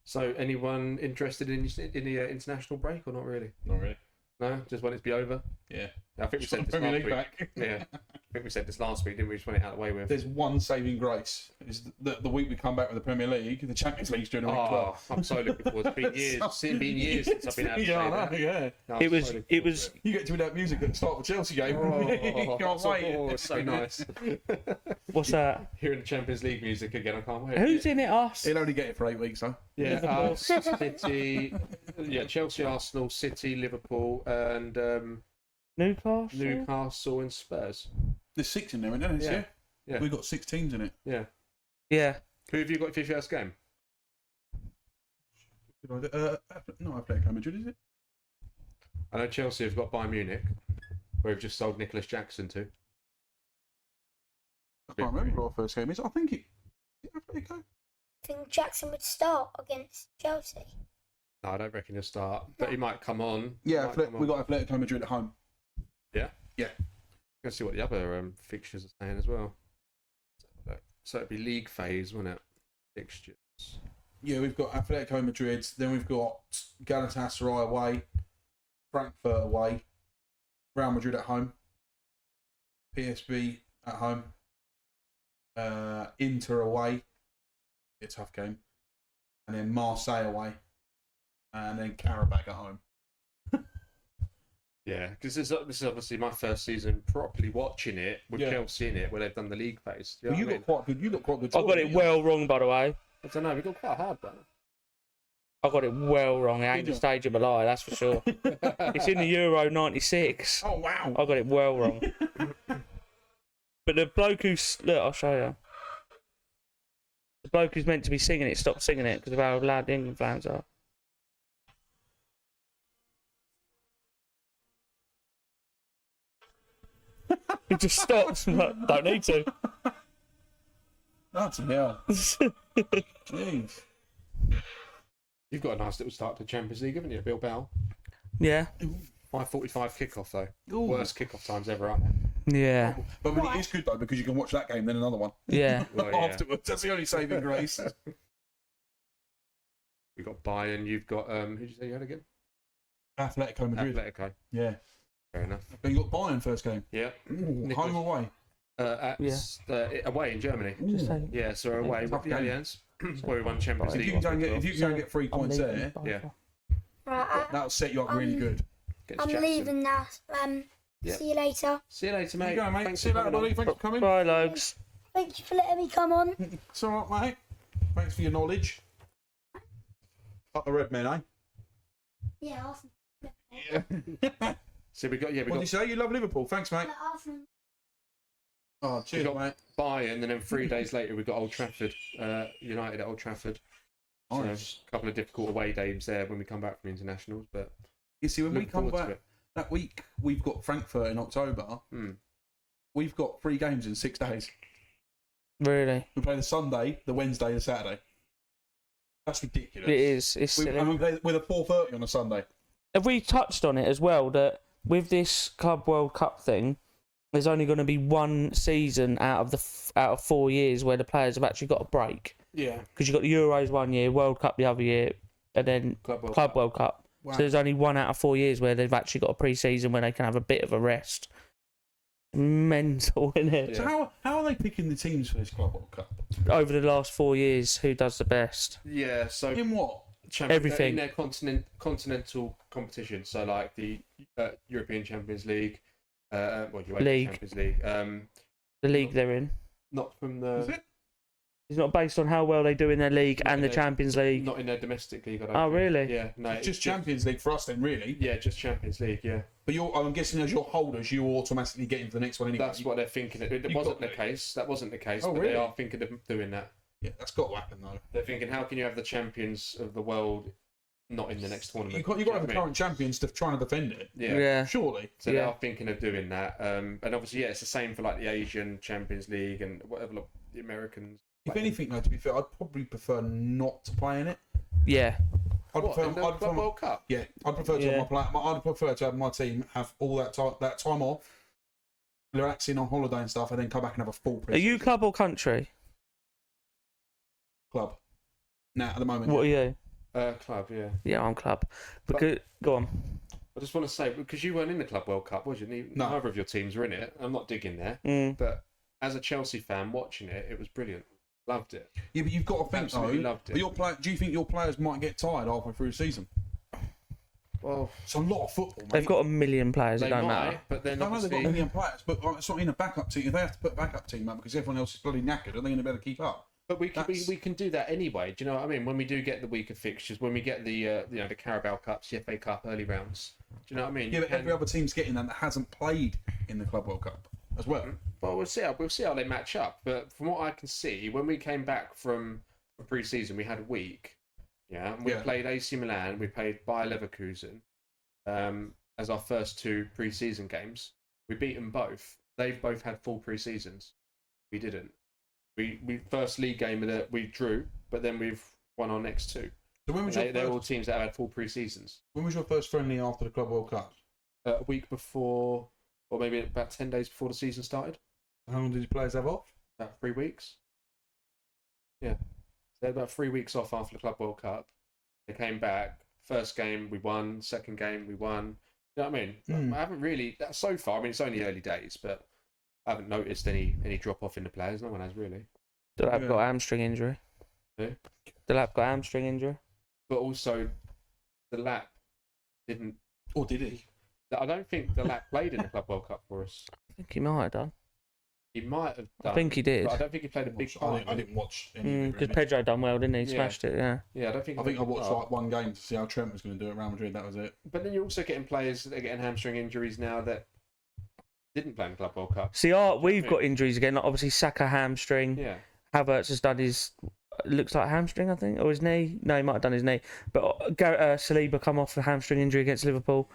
So, anyone interested in the international break or not really? Not really. No, just want it to be over. Yeah. I think we said this Premier last League week. back. Yeah, I think we said this last week, didn't we? Just want it out of the way with. There's one saving grace. Is the week we come back with the Premier League, the Champions League's during the week as well. I'm so looking forward. It's been years. It's been years since I've been able to say I know, that. yeah. No, It was. You get to hear that music at the start of the Chelsea game. Oh, Can't wait. it's so nice. What's that? Hearing the Champions League music again, I can't wait. Who's in it? Us? He'll only get it for 8 weeks, though. Yeah, City, Chelsea, Arsenal, City, Liverpool, and Newcastle and Spurs. There's 6 in there, isn't there? Yeah. We've got 6 teams in it. Yeah. Yeah. Who have you got for your first game? No, Atletico Madrid, is it? I know Chelsea have got Bayern Munich, where we've just sold Nicholas Jackson to. I can't remember what our first game is. I think it. Is it Atletico? I think Jackson would start against Chelsea. No, I don't reckon he'll start, but he might come on. Yeah, we got Atletico Madrid at home. Yeah? Yeah. Let's see what the other fixtures are saying as well. So it'd be league phase, wouldn't it? Fixtures. Yeah, we've got Atletico Madrid, then we've got Galatasaray away, Frankfurt away, Real Madrid at home, PSV at home, Inter away, it's a tough game, and then Marseille away, and then Karabakh at home. Yeah, because this is obviously my first season properly watching it with Chelsea in it, where they've done the league phase. You know You got quite good. You got quite good. I got it well wrong, by the way. I don't know. We got quite hard, though. I got it well wrong. It ain't the Stadium of Light, that's for sure. It's in the Euro '96. Oh wow! I got it well wrong. But the bloke who's look, I'll show you. The bloke who's meant to be singing it stopped singing it because of how loud the England fans are. He just stops. Like, don't need to. That's hell. Jeez. You've got a nice little start to Champions League, haven't you, Bilbao? Yeah. 5:45 kickoff though. Ooh. Worst kickoff times ever, aren't they? Yeah. But it is good though because you can watch that game then another one Yeah. Well, yeah. afterwards. That's the only saving grace. You've got Bayern. You've got who did you say you had again? Atletico Madrid. Atletico. Yeah. Fair enough. But you got Bayern first game. Yeah. Ooh, home or away? Away in Germany. Just saying. Yeah, so away with Tough the game. Allianz. Where we won Champions If League. you can go get 3 I'm points leaving. there, Bye. Yeah. Right, that'll set you up really good. Get to I'm Jackson. leaving now. Yeah. See you later. See you later, There mate. you go, mate. Thanks See you for later, coming buddy. on. Thanks for coming. Bye, Logs. Thank you for letting me come on. It's all right, mate. Thanks for your knowledge. Up the red men, eh? Yeah, Arsenal. So we got What did you say? You love Liverpool. Thanks, mate. Arsenal. Oh, we cheers, got mate. Bayern, and then 3 days later we got Old Trafford. United at Old Trafford. Nice. So a couple of difficult away games there when we come back from internationals, but You see, when we look come forward to back it. that week, we've got Frankfurt in October. We've got 3 games in 6 days. Really? We play the Sunday, the Wednesday, the Saturday. That's ridiculous. It is. It's We, silly. and we play with a 4:30 on a Sunday. Have we touched on it as well that with this Club World Cup thing, there's only going to be one season out of 4 years where the players have actually got a break Yeah. because you've got the Euros 1 year, World Cup the other year, and then Club World Cup. Wow. So there's only 1 out of 4 years where they've actually got a pre-season where they can have a bit of a rest. Mental, isn't it? So how are they picking the teams for this Club World Cup? Over the last 4 years, who does the best? Yeah, so In what? Everything. in their continental competition. So like the European Champions League, UEFA League. Champions League. The league they're in. Not from Is the it? It's not based on how well they do in their league and the Yeah. Champions League. not in their domestic league. I don't Oh, think. really? Yeah, no, It's just it's Champions League for us then, really. Yeah, just Champions League. Yeah, But I'm guessing as your holders, you automatically get into the next one anyway. that's what they're thinking. It You've wasn't got the to. case. That wasn't the case. Oh, but really? they are thinking of doing that. Yeah, that's got to happen though. They're thinking, how can you have the champions of the world not in the next tournament? You've got to Do you have know the what I mean? current champions to try and defend it. Yeah. Surely. So they Yeah. are thinking of doing that. And obviously, yeah, it's the same for like the Asian Champions League and whatever like, the Americans. If play. anything, though, to be fair, I'd probably prefer not to play in it. Yeah. I'd What, prefer, in the I'd Club prefer, World Cup? yeah, I'd prefer to Yeah. have I'd prefer to have my team have all that time off, relaxing on holiday and stuff, and then come back and have a full Are you preseason club or country? club. Now at the moment, What are you? Club, yeah. Yeah, I'm club. Because go on. I just want to say, because you weren't in the Club World Cup, was you? No. Neither of your teams were in it. I'm not digging there. Mm. But as a Chelsea fan watching it, it was brilliant. Loved it. yeah, but you've got to think Absolutely though. loved it. Do you think your players might get tired halfway through the season? Well, It's a lot of football, mate. They've got a million players. they It don't might, matter. but then I know they've got a obviously... million players, but like, it's not in a backup team. If they have to put a backup team up because everyone else is bloody knackered, are they going to be able to keep up? But we That's- can do that anyway. Do you know what I mean? When we do get the weaker fixtures, when we get the the Carabao Cups, the FA Cup early rounds. Do you know what I mean? Yeah, You but can- every other team's getting that hasn't played in the Club World Cup as well. Well, we'll see how they match up. But from what I can see, when we came back from pre-season, we had a week. Yeah, and we Yeah. played AC Milan, we played Bayer Leverkusen as our first 2 pre-season games. We beat them both. They've both had full pre-seasons. We didn't. We first league game of it, we drew, but then we've won our next 2. So when was your They're all first, teams that have had full pre-seasons. when was your first friendly after the Club World Cup? A week before, or maybe about 10 days before the season started. How long did your players have off? About 3 weeks. Yeah. They had about 3 weeks off after the Club World Cup. They came back. First game, we won. Second game, we won. You know what I mean? Mm. I haven't really, so far, I mean, it's only early days, but I haven't noticed any drop-off in the players. No one has, really. Delap Yeah. got a hamstring injury. Who? Delap got a hamstring injury. But also, the Lap didn't... Or did he? I don't think the Lap played in the Club World Cup for us. I think he might have done. He might have done. I think he did. But I don't think he played a big part. I didn't watch any of it, Because really. Pedro done well, didn't he? Yeah. Smashed it, yeah. Yeah, I don't think. I think I watched oh. like one game to see how Trent was going to do at Real Madrid. That was it. But then you're also getting players that are getting hamstring injuries now that didn't play in the Club World Cup. See, we've got injuries again. Like obviously, Saka hamstring. Yeah. Havertz has done his, looks like hamstring, I think, or his knee. No, he might have done his knee. But Saliba come off a hamstring injury against Liverpool.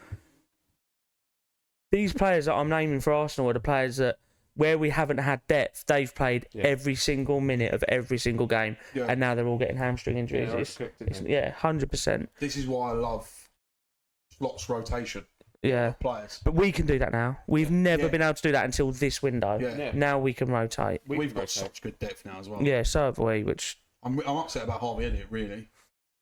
These players that I'm naming for Arsenal are the players that, where we haven't had depth, they've played Yeah. every single minute of every single game, Yeah. and now they're all getting hamstring injuries. Yeah, It's, cooked, didn't it's, they? yeah, 100%. This is why I love slots rotation Yeah. of players. But we can do that now. We've never Yeah. been able to do that until this window. Yeah. Yeah. Now we can rotate. We We've can got rotate. such good depth now as well. Yeah, so have we, which I'm upset about Harvey Elliott, really.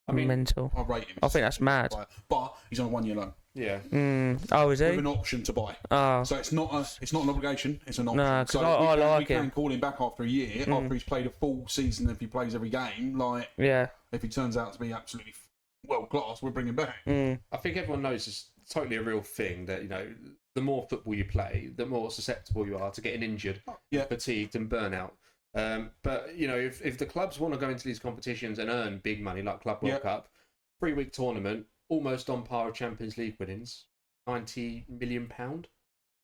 I mean, mental. I rate him. I think that's mad. But he's on a 1 year loan. Yeah. Oh, is with he? an option to buy. Oh, So it's not an obligation. It's an option. No, 'cause so I we like can him. call him back after a year after he's played a full season. If he plays every game, like yeah. if he turns out to be absolutely world class, we'll bring him back. I think everyone knows it's totally a real thing that, you know, the more football you play, the more susceptible you are to getting injured, fatigued and burnout. But, you know, if the clubs want to go into these competitions and earn big money like Club World Cup, 3-week tournament, almost on par with Champions League winnings, £90 million,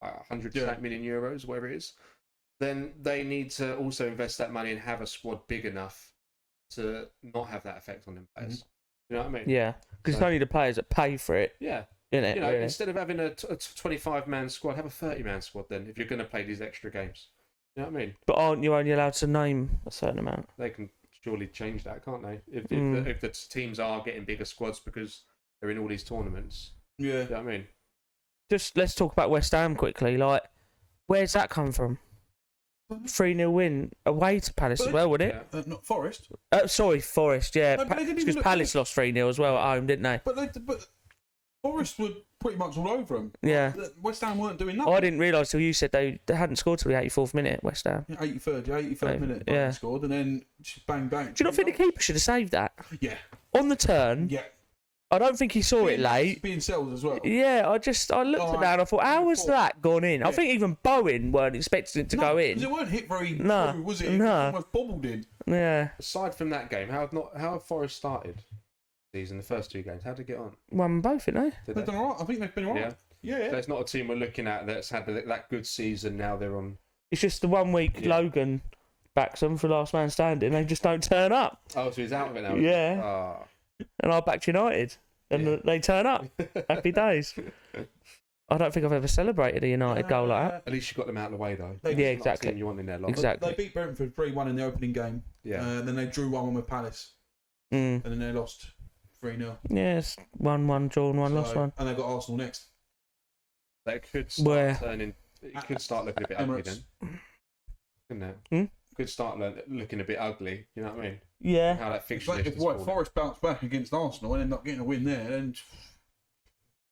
100 million euros, whatever it is, then they need to also invest that money and have a squad big enough to not have that effect on them players. You know what I mean? Yeah, because it's only the players that pay for it. Yeah. Isn't it? You know, really? instead of having a 25-man squad, have a 30-man squad then, if you're going to play these extra games. You know what I mean? But aren't you only allowed to name a certain amount? They can surely change that, can't they? If the teams are getting bigger squads because they're in all these tournaments. Yeah. You know what I mean? Just let's talk about West Ham quickly. Like, where's that come from? 3-0 win away to Palace as well, wouldn't it? Not Forest. Sorry, Forest. Yeah, No, but they didn't even because look Palace good. lost 3-0 as well at home, didn't they? But Forest were pretty much all over them. Yeah. West Ham weren't doing nothing. I didn't realise till you said they hadn't scored till the 84th minute. West Ham. 83rd minute. Yeah. Scored and then just bang bang. Do you not think the keeper should have saved that Yeah. on the turn? Yeah. I don't think he saw it late. Being Sells as well. Yeah, I looked at that and I thought, how was that gone in? I think even Bowen weren't expecting it to go in. Because it weren't hit very No, through, was it? no. It almost bobbled in. Yeah, Aside from that game, how have Forest started season, the first 2 games? How did they get on? won both, didn't they? Did They've they? done all right. I think they've been all right. Yeah. So it's not a team we're looking at that's had that good season. Now they're on. It's just the 1 week Logan backs them for last man standing. They just don't turn up. Oh, so he's out of it now. Yeah. Ah. And I backed United. And they turn up. Happy days. I don't think I've ever celebrated a United goal like that. At least you got them out of the way though. They- Yeah, It's not a exactly. team you want in there long. Exactly. They beat Brentford 3-1 in the opening game. Yeah. Then they drew 1-1 with Palace. Mm. And then they lost 3-0. Yes, 1-1, drawn 1, lost 1. And they've got Arsenal next. That could start Where? turning. It could start looking a bit ugly Emirates. then. Couldn't it? Hmm? Could start looking a bit ugly. You know what I mean? Yeah. How that fixture But list if is falling. Forest bounce back against Arsenal and end up getting a win there, then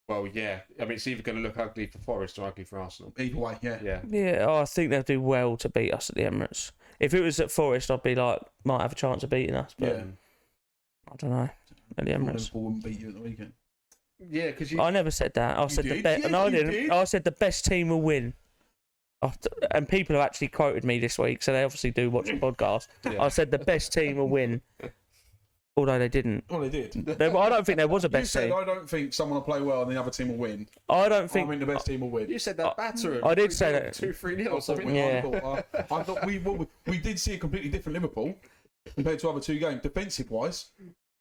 Well, yeah. I mean, it's either going to look ugly for Forest or ugly for Arsenal. either way, yeah. Yeah. Yeah, I think they'll do well to beat us at the Emirates. If it was at Forest, I'd be like, might have a chance of beating us, but Yeah. I don't know. At the Emirates. Liverpool wouldn't beat you at the weekend. Yeah, because you. I never said that. I said the did, best. yeah, No, I you didn't. did. I said the best team will win. And people have actually quoted me this week, so they obviously do watch the podcast. Yeah. I said the best team will win, although they didn't. Well, they did. I don't think there was a You best said, team. I don't think someone will play well and the other team will win. I don't I think. think the best team will win. You said that batter. I did say that. 2-3-0 or something. Yeah. I thought we did see a completely different Liverpool compared to other 2 games. Defensive wise,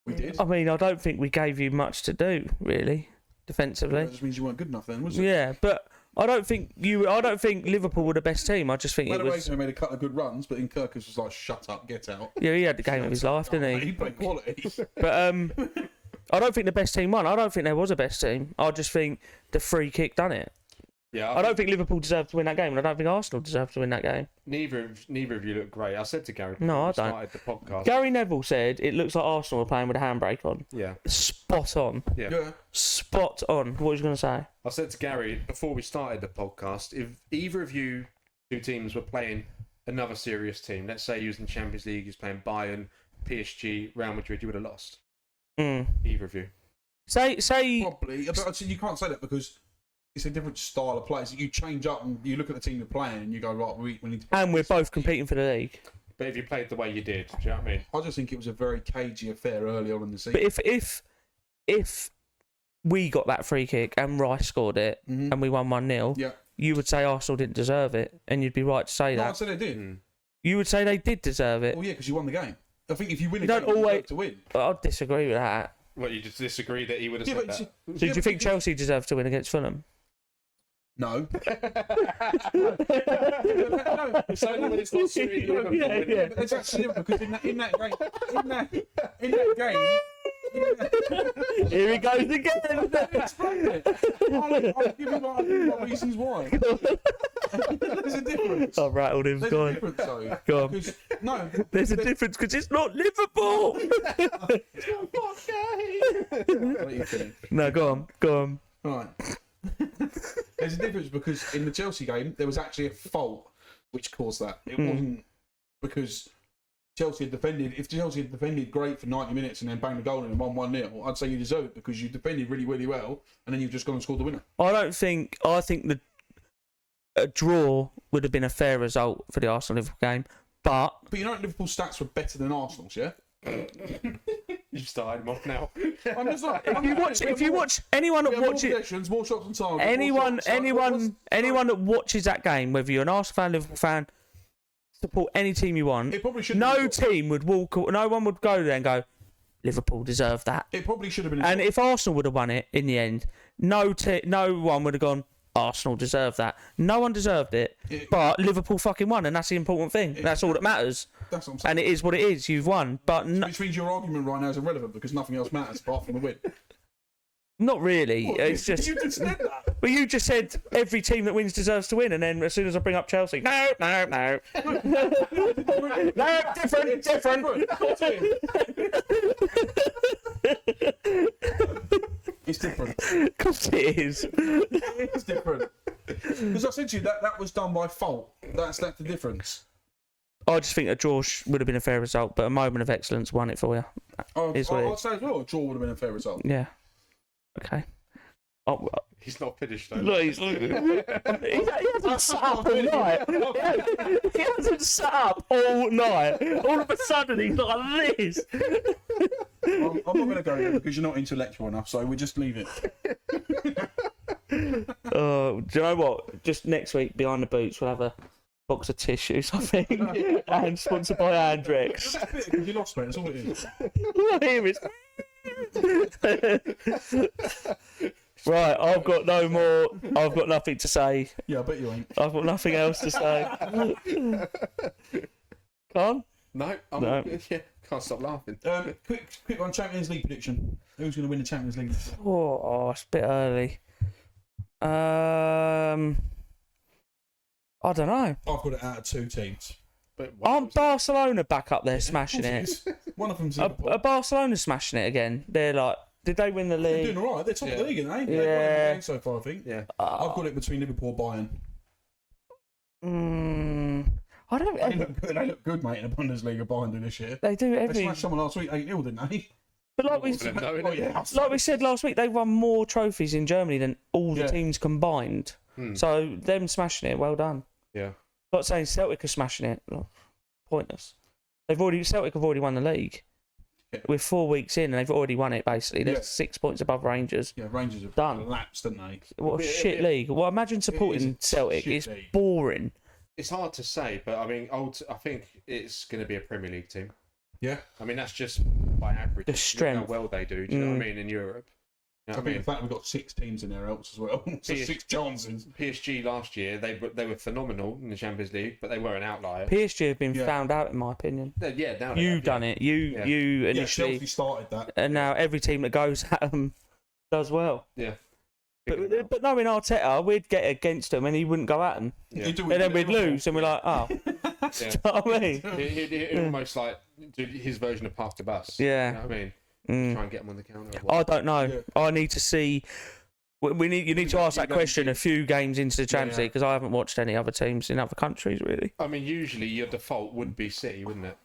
we did. I mean, I don't think we gave you much to do, really, defensively. That just means you weren't good enough then, was it? Yeah, but I don't think Liverpool were the best team. I just think it was. They made a couple of good runs, but then Kirkus was like, "Shut up, get out." Yeah, he had the game of his life, didn't He he? played quality. But I don't think the best team won. I don't think there was a best team. I just think the free kick done it. Yeah. I don't think Liverpool deserved to win that game, and I don't think Arsenal deserved to win that game. Neither of you look great. I said to Gary. No, I before we don't. started the podcast. Gary Neville said it looks like Arsenal were playing with a handbrake on. Yeah. Spot on. Yeah. Spot on. What was you going to say? I said to Gary before we started the podcast, if either of you 2 teams were playing another serious team, let's say you was in Champions League, you was playing Bayern, PSG, Real Madrid, you would have lost. Mm. Either of you. Say. Probably, but I'd say you can't say that because it's a different style of play. So you change up and you look at the team you're playing and you go, right, we need to. And we're both competing for the league. But if you played the way you did, do you know what I mean? I just think it was a very cagey affair early on in the season. But if we got that free kick and Rice scored it Mhm. and we won 1-0, Yeah. you would say Arsenal didn't deserve it, and you'd be right to say No, that. I'd say they did. Mm. You would say they did deserve it. Well, yeah, because you won the game. I think if you win a You don't game, you always- deserve to win. But I'd disagree with that. What, you just disagree that he would have Yeah, said but that? So do you think Chelsea deserved to win against Fulham? No. It's only when it's not suiting Liverpool, Yeah, isn't yeah. it? It's actually different because in that game, Here he goes again. I'll give you my reasons why. There's a difference. I rattled him. There's Go a on. difference though. Go on. Because no, There's a difference because it's not Liverpool. I'll let you finish. No, go on. Go on. Right. There's a difference because in the Chelsea game there was actually a fault which caused that. It wasn't because Chelsea had defended. If Chelsea had defended great for 90 minutes and then banged the goal in and won 1-0, I'd say you deserve it because you defended really, really well and then you've just gone and scored the winner. I think a draw would have been a fair result for the Arsenal-Liverpool game, but you know Liverpool's stats were better than Arsenal's, yeah? You've started him off now. I'm just like, if you watch anyone that watches more shots on target, anyone that watches that game, whether you're an Arsenal fan, Liverpool fan, support any team you want. It probably should. No team would no one would go there and go, Liverpool deserve that. It probably should have been. And if Arsenal would have won it in the end, no one would have gone, Arsenal deserved that. No one deserved it, but Liverpool fucking won, and that's the important thing. That's all that matters. That's what I'm saying. And it is what it is. You've won, but which means your argument right now is irrelevant because nothing else matters apart from the win. not really. It's just you just said that. Well, you just said every team that wins deserves to win, and then as soon as I bring up Chelsea, no, no, different. It's different. Of course it is. It's different. Because I said to you that was done by fault. That's the difference. I just think a draw would have been a fair result, but a moment of excellence won it for you. I'd say as well, a draw would have been a fair result. Yeah. Okay. Oh, He's not finished though. look, he hasn't sat up all night. He hasn't sat up all night. All of a sudden, he's like this. I'm not going to go there because you're not intellectual enough, so we just leave it. Do you know what? Just next week, behind the boots, we'll have a box of tissues, I think, and sponsored by Andrex. That's it, because you lost, mate. That's all it is. Look, here it is. Right, I've got no more. I've got nothing to say. Yeah, I bet you ain't. I've got nothing else to say. Can't? No, No. Yeah, can't stop laughing. Quick one, Champions League prediction. Who's going to win the Champions League? Oh, it's a bit early. I don't know. I've got it out of two teams. But Aren't Barcelona back up there smashing it? One of them's Are Liverpool. Barcelona smashing it again? They're like, did they win the They're league? doing all right. They're top of the league, aren't they? Yeah. They've won every game so far, I think. yeah, I've got it between Liverpool and Bayern. I don't. They look good, mate, in the Bundesliga, Bayern this year. They do They every. smashed someone last week 8-0, didn't they? But like we, Oh, yeah. like we said last week, they've won more trophies in Germany than all the Yeah. teams combined. So them smashing it, well done. yeah. Not saying Celtic are smashing it. Look, pointless. Celtic have already won the league. Yeah. We're 4 weeks in and they've already won it. Basically, they're Yeah. 6 points above Rangers. Yeah, Rangers have Done. lapsed, didn't they? What a Yeah, shit yeah. league. Well, imagine is supporting a Celtic. shit It's league. boring. It's hard to say, but I mean, I think it's going to be a Premier League team. Yeah. I mean, that's just by average. The Look strength. how well they do. Do you know what I mean? In Europe. You know I what think in fact we've got 6 teams in there else as well. So PS 6 chances. PSG last year, they were phenomenal in the Champions League, but they were an outlier. PSG have been Yeah. found out, in my opinion. Yeah, now they You have, done yeah. it. You Yeah. you Yeah, initially, Chelsea started that. and now every team that goes at them does well. Yeah. But knowing Arteta, we'd get against him and he wouldn't go at them. Yeah. They do And it then with we'd Liverpool. lose, and we're like, oh. Yeah. Do you know what I mean? It almost like do his version of Park the Bus. Yeah. You know what I mean? Mm. Try and get him on the counter. I don't know. Yeah. I need to see. You need to ask that question a few games into the Champions Yeah. League because I haven't watched any other teams in other countries really. I mean, usually your default would be City, wouldn't it?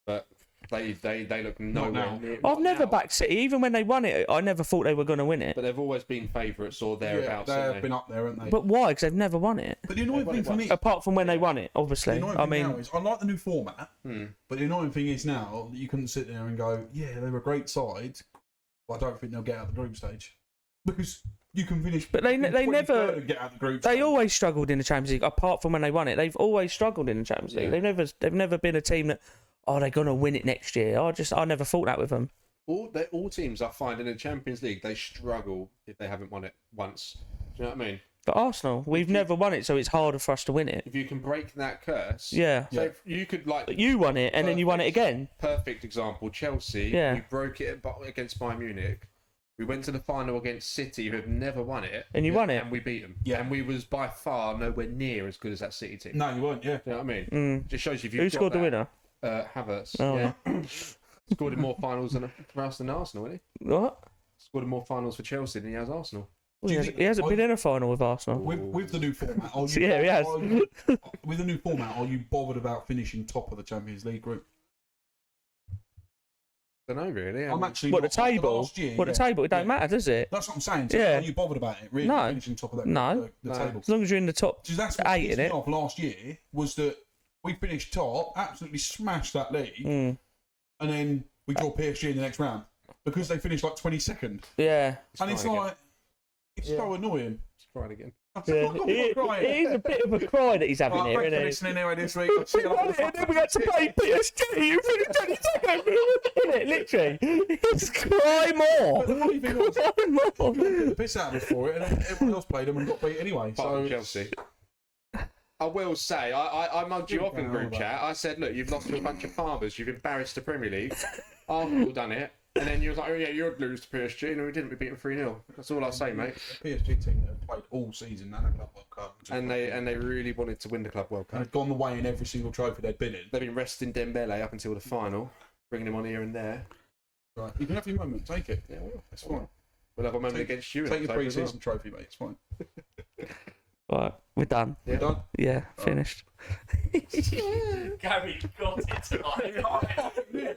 But they look nowhere now. near. I've not never now, backed City, even when they won it. I never thought they were going to win it. But they've always been favourites or Yeah, thereabouts. they haven't have been up there, haven't they? But why? Because they've never won it. But the annoying thing for me, Apart from when they won it, the obviously. annoying I thing now mean, is I like the new format, Hmm. but the annoying thing is now that you couldn't sit there and go, yeah, they were a great side, but I don't think they'll get out of the group stage because you can finish. But they 23rd never- and get out of the group. they stage. always struggled in the Champions League. Apart from when they won it, they've always struggled in the Champions League. Yeah. They've never been a team that, oh, they're going to win it next year. I never thought that with them. All teams I find in the Champions League, they struggle if they haven't won it once. Do you know what I mean? But Arsenal, we've never won it, so it's harder for us to win it. If you can break that curse, Yeah. so if you could like But you won it, and then you won it again. perfect example. Chelsea, Yeah. we broke it against Bayern Munich. We went to the final against City, who have never won it, And you won it. and we beat them. Yeah. And we was by far nowhere near as good as that City team. No, you weren't. Yeah. Do you know what I mean? Mm. Just shows you if Who you've scored the winner? Havertz. Oh. Yeah. Scored in more finals for us than Arsenal, really. What? Scored in more finals for Chelsea than he has Arsenal. Well, Do you he think- hasn't been in a final with Arsenal. with the new format. Are you, Yeah, he has. with the new format, are you bothered about finishing top of the Champions League group? I don't know, really. I'm actually What, the not. After table? last year, What, the table? It don't matter, does it? That's what I'm saying. So Yeah. Are you bothered about it? Really? No. Finishing top of that No. the No. table. As long as you're in the top So that's what 8 pissed in me it. off last year was that we finished top, absolutely smashed that league, Mm. and then we draw PSG in the next round because they finished like 22nd. Yeah. And it's crying like, it's so annoying. He's crying again. Yeah. It is a bit of a cry that he's having Right, here, thanks for isn't it? listening anyway this week. I'll see you later. And then we had to play PSG. You finished 22nd. Isn't it? Literally. It's cry more. But the funny thing was, Cry more. the piss out of us for it, and then everyone else played them and got beat anyway. Apart So from Chelsea. I will say, I mugged you off in group about chat. I said, look, you've lost to a bunch of farmers. You've embarrassed the Premier League. Arsenal done it. And then you was like, oh yeah, you'd lose to PSG. No, we didn't. We beat them 3-0. That's all I'll say, mate. the PSG team have played all season and a Club World Cup. And they really wanted to win the Club World And Cup. had gone the way in every single trophy they'd been in. They've been resting Dembele up until the final, bringing him on here and there. Right. You can have your moment. Take it. Yeah, well, It's fine. we'll have a moment Take- against you. in Take your October as well. pre-season trophy, mate. It's fine. Right, we're done. Yeah. Done. Yeah, finished. Gary got it tonight.